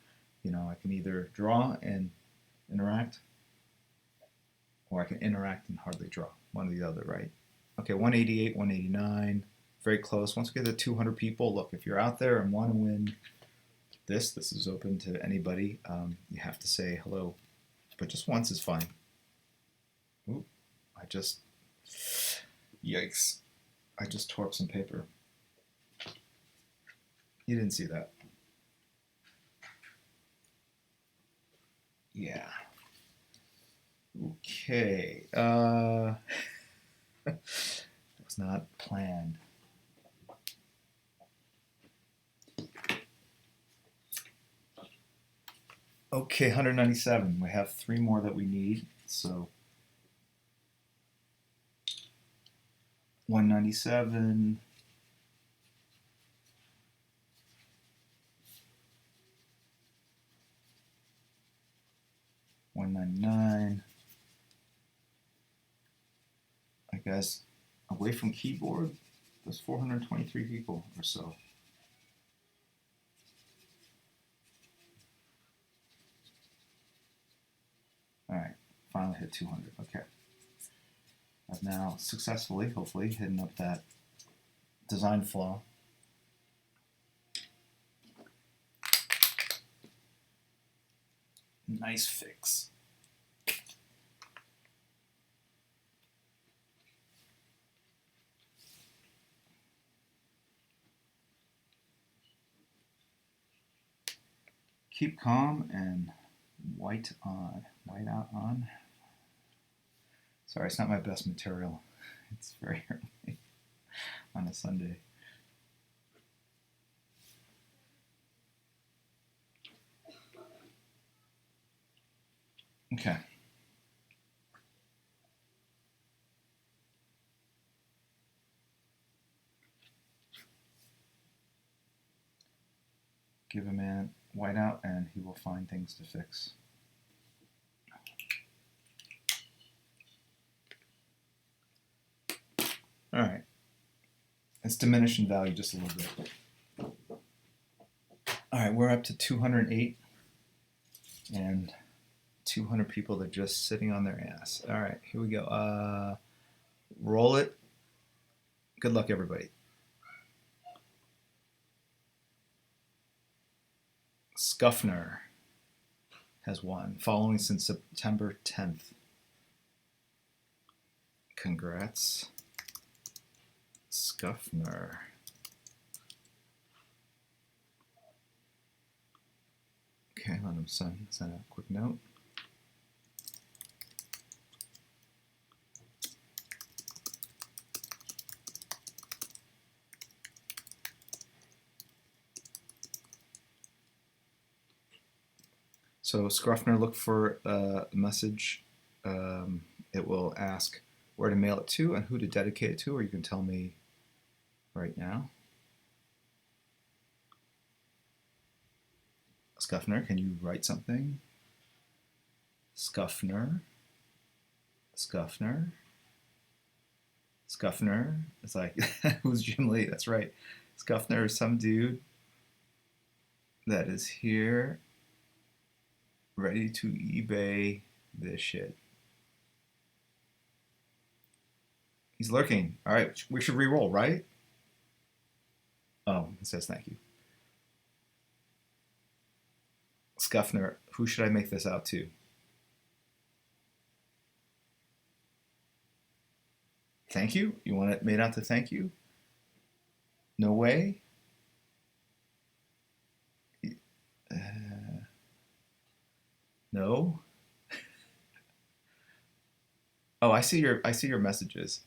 You know, I can either draw and interact, or I can interact and hardly draw. One or the other, right? Okay, 188, 189, very close. Once we get to 200 people, look, if you're out there and want to win this is open to anybody. You have to say hello, but just once is fine. Oop, yikes. I just tore up some paper. You didn't see that. Yeah. Okay. That was not planned. Okay, 197. We have 3 more that we need. So 197. 199. I guess away from keyboard, there's 423 people or so. All right, finally hit 200. Okay. I've now successfully, hopefully, hidden up that design flaw. Nice fix. Keep calm and white out on. Sorry, it's not my best material. It's very early on a Sunday. Okay. Give a man whiteout and he will find things to fix. All right. It's diminished in value just a little bit. All right, we're up to 208 and 200 people that are just sitting on their ass. All right, here we go. Roll it. Good luck, everybody. Scuffner has won, following since September 10th. Congrats, Scuffner. Okay, let him send a quick note. So Scruffner, look for a message. It will ask where to mail it to and who to dedicate it to, or you can tell me right now. Scuffner, can you write something? Scuffner. Scuffner. Scuffner. It's like, who's Jim Lee? That's right. Scuffner is some dude that is here ready to eBay this shit. He's lurking. All right, we should re-roll, right? Oh, it says thank you. Scuffner, who should I make this out to? Thank you? You want it made out to thank you? No way? No? Oh, I see your messages.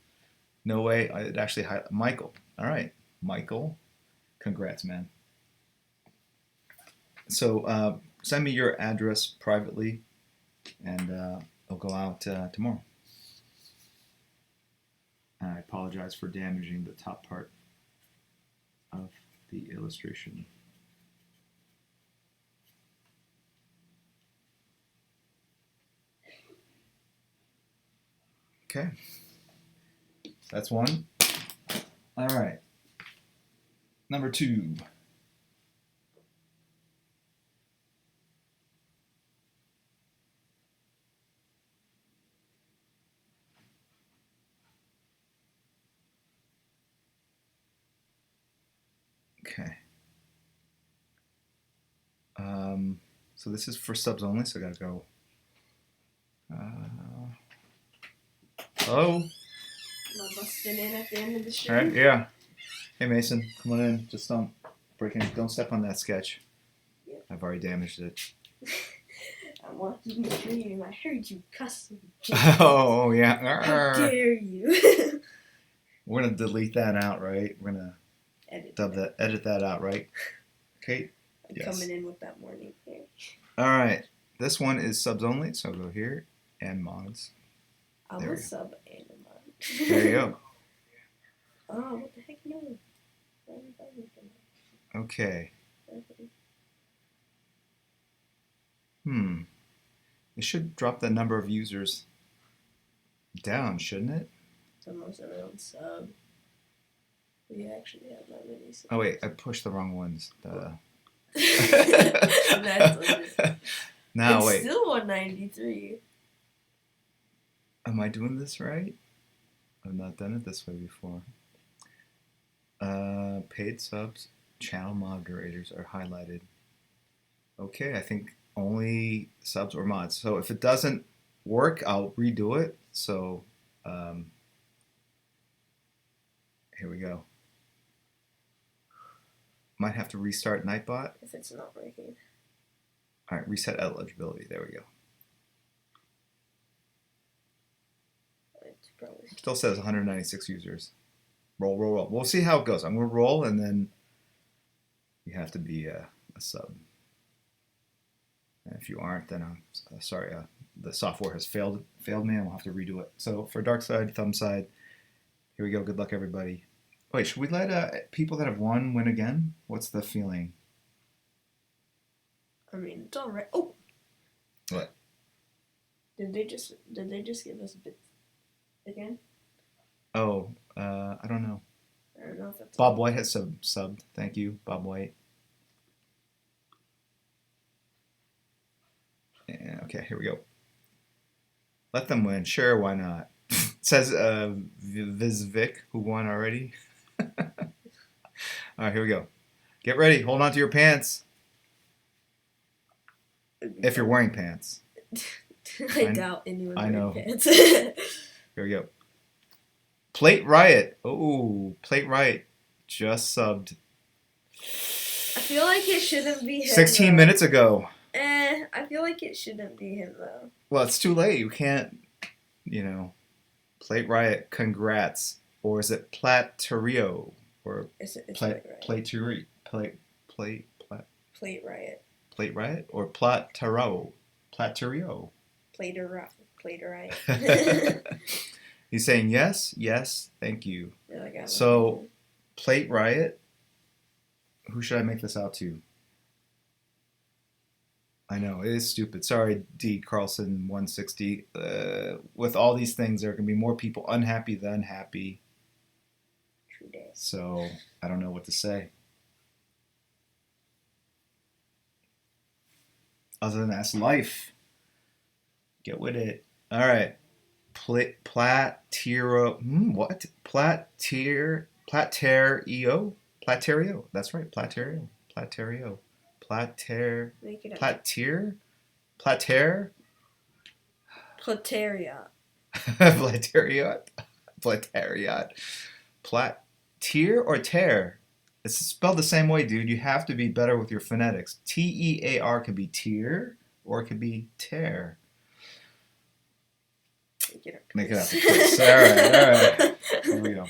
No way. It actually Michael. All right, Michael. Congrats, man. So send me your address privately, and it'll go out tomorrow. I apologize for damaging the top part of the illustration. Okay, that's one. All right, number two. Okay. So this is for subs only, so I gotta go. Hello? Am I busting in at the end of the show? All right, yeah. Hey Mason, come on in. Just don't break in. Don't step on that sketch. Yep. I've already damaged it. I'm watching the stream. I heard you cuss. Oh yeah. How dare you? We're gonna delete that out, right? We're gonna edit that out, right? Okay. I'm Yes. coming in with that morning hair. All right. This one is subs only, so I'll go here and mods. I'm There a we go. sub and a mod. There you go. Oh, what the heck? No. Okay. It should drop the number of users down, shouldn't it? It's almost everyone sub. We actually have that many subs. Oh wait, I pushed the wrong ones. Now It's wait. still 193. Am I doing this right? I've not done it this way before. Paid subs, channel moderators are highlighted. Okay, I think only subs or mods. So if it doesn't work, I'll redo it. So here we go. Might have to restart Nightbot. If it's not working. All right, reset eligibility. There we go. It's probably Still says 196 users. Roll, roll, roll. We'll see how it goes. I'm going to roll, and then you have to be a sub. And if you aren't, then I'm sorry. The software has failed me, and we'll have to redo it. So for Darkseid, Thumbside, here we go. Good luck, everybody. Wait, should we let people that have won win again? What's the feeling? I mean, it's all right. Oh. What? Did they just give us a bit again? Oh, I don't know. I don't know if that's Bob White has subbed. Thank you, Bob White. Yeah, okay, here we go. Let them win. Sure, why not? It says Vizvic, who won already. All right, here we go. Get ready. Hold on to your pants. If you're wearing pants. I doubt anyone's know. wearing pants. Here we go. Plate Riot. Oh, Plate Riot just subbed. I feel like it shouldn't be him. 16 minutes ago. I feel like it shouldn't be him though. Well, it's too late. You can't, Plate Riot, congrats. Or is it Platerio? Or It's Plate Plate Riot. Plate Riot? Or Platerio? Platerio. Plate Riot. He's saying yes, yes, thank you. Like, so, Plate Riot, who should I make this out to? I know, it is stupid. Sorry, D. Carlson 160. With all these things, there are going to be more people unhappy than happy. True day. So, I don't know what to say. Other than that's life. Get with it. All right. Platerio. What? Platerio. Platerio. That's right. Platerio. Make it up. Plateriot. Plateer or tear? It's spelled the same way, dude. You have to be better with your phonetics. T-E-A-R could be tear or it could be tear. Make it up. All right. Here we go.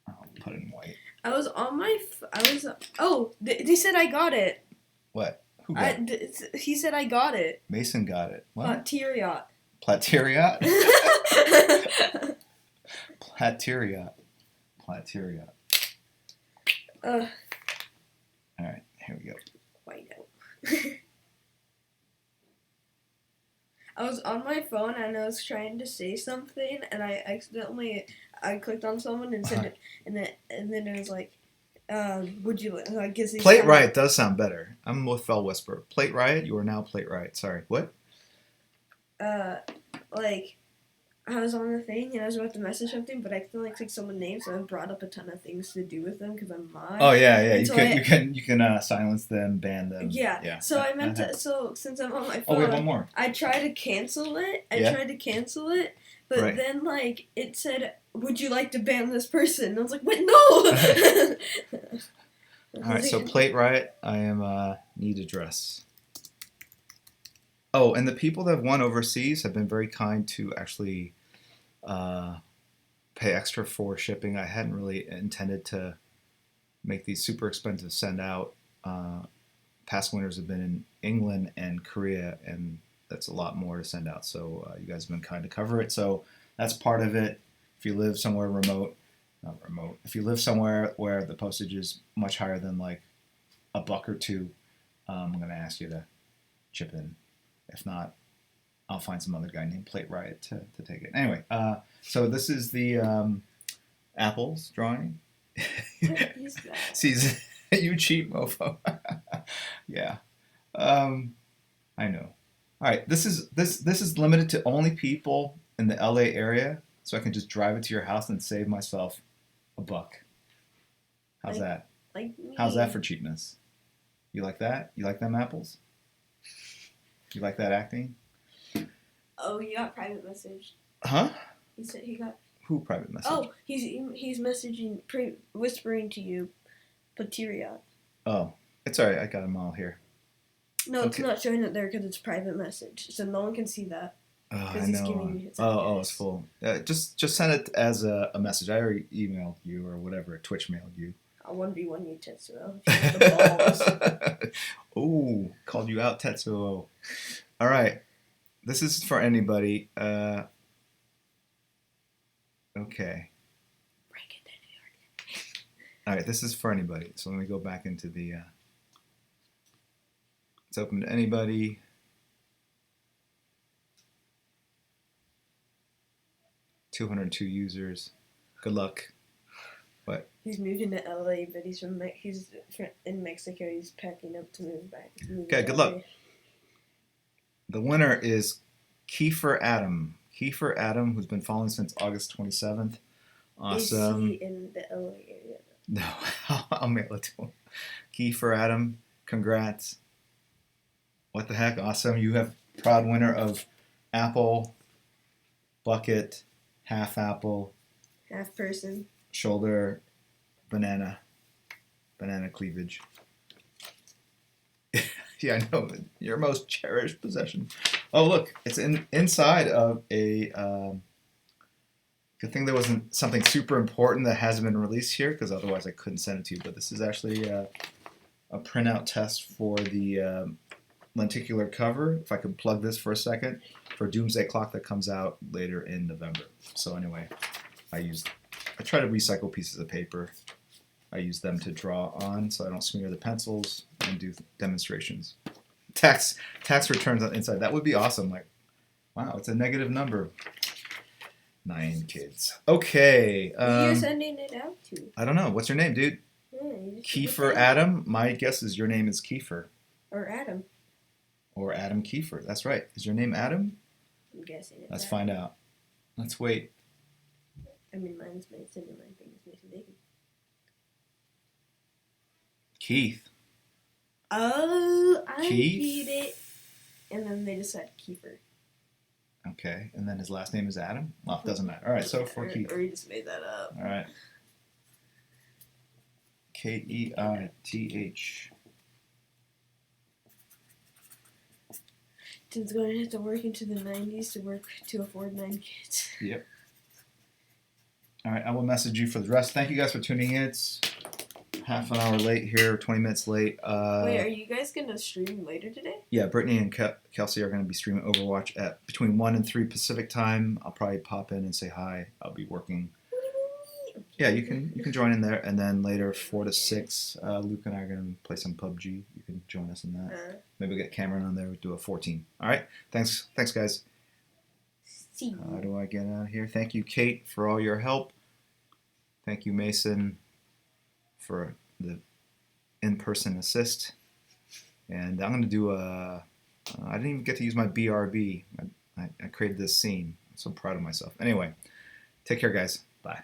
I'll put it in white. I was on my. They said I got it. What? Who got it? He said I got it. Mason got it. What? Plateriot. Plateriot? Plateriot. All right, here we go. White out. I was on my phone and I was trying to say something and I clicked on someone and said it and then it was like, would you like guess Plate Riot does sound better. I'm with Fell Whisper. Plate Riot, you are now Plate Riot. Sorry. What? Like I was on the thing and I was about to message something, but I accidentally clicked someone's name, so I brought up a ton of things to do with them because I'm mod. Oh yeah. You can silence them, ban them. Yeah. So I meant to. So since I'm on my phone, oh wait, one more. I tried to cancel it. But right. then like it said, "Would you like to ban this person?" And I was like, "What? No." All right. So Plate Riot, I am need address. Oh, and the people that have won overseas have been very kind to actually pay extra for shipping. I hadn't really intended to make these super expensive send out. Past winners have been in England and Korea, and that's a lot more to send out. So you guys have been kind to cover it. So that's part of it. If you live somewhere if you live somewhere where the postage is much higher than like $1 or $2, I'm going to ask you to chip in. If not, I'll find some other guy named Plate Riot to take it. Anyway, so this is the apples drawing. Season. You cheat, mofo. Yeah. I know. All right. This is limited to only people in the LA area, so I can just drive it to your house and save myself $1. How's that? Like me. How's that for cheapness? You like that? You like them apples? You like that acting? Oh, you got private message. Huh? He said he got. Who private message? Oh, he's messaging, whispering to you, Pateria. Oh, it's alright. I got them all here. No, it's not showing it there because it's private message, so no one can see that. Oh, I know. It's full. Just send it as a message. I already emailed you or whatever. Twitch mailed you. I'll 1v1 you, Tetsuo. The balls. Oh, called you out, Tetsuo. All right. This is for anybody. Okay. All right, this is for anybody. So let me go back into the... it's open to anybody. $202 users. Good luck. What? He's moving to LA, but he's in Mexico. He's packing up to move back. Okay, good luck. The winner is Kiefer Adam. Kiefer Adam, who's been following since August 27th. Awesome. Is he in the LA area? No, I'll mail it to him. Kiefer Adam, congrats. What the heck? Awesome. You have proud winner of apple, bucket, half apple, half person, shoulder, banana cleavage. Yeah, I know. Your most cherished possession. Oh, look. It's inside of a... good thing there wasn't something super important that hasn't been released here, because otherwise I couldn't send it to you. But this is actually a printout test for the lenticular cover. If I could plug this for a second, for Doomsday Clock that comes out later in November. So anyway, I try to recycle pieces of paper. I use them to draw on so I don't smear the pencils and do demonstrations. Tax returns on the inside. That would be awesome. Like, wow, it's a negative number. 9 kids. Okay. Who are you sending it out to? I don't know. What's your name, dude? Kiefer Adam. My guess is your name is Kiefer. Or Adam. Or Adam Kiefer. That's right. Is your name Adam? I'm guessing it. Let's find out. Let's wait. I mean, mine's Mason and my thing is Mason Bacon. Keith. Oh, I Keith? get it. And then they just said Kiefer. Okay, and then his last name is Adam? Well, it doesn't matter. All right, so for Keith. Or he just made that up. All right. Keith. Tim's going to have to work into the 90s to afford 9 kids. Yep. All right, I will message you for the rest. Thank you guys for tuning in. It's half an hour late here, 20 minutes late. Wait, are you guys going to stream later today? Yeah, Brittany and Kelsey are going to be streaming Overwatch at between 1 and 3 Pacific time. I'll probably pop in and say hi. I'll be working. Yeah, you can join in there. And then later, 4 to 6, Luke and I are going to play some PUBG. You can join us in that. Maybe we'll get Cameron on there. We'll do a 14. All right, thanks guys. See you. How do I get out of here? Thank you, Kate, for all your help. Thank you, Mason, for the in-person assist. And I'm going to do I didn't even get to use my BRB. I created this scene. I'm so proud of myself. Anyway, take care, guys. Bye.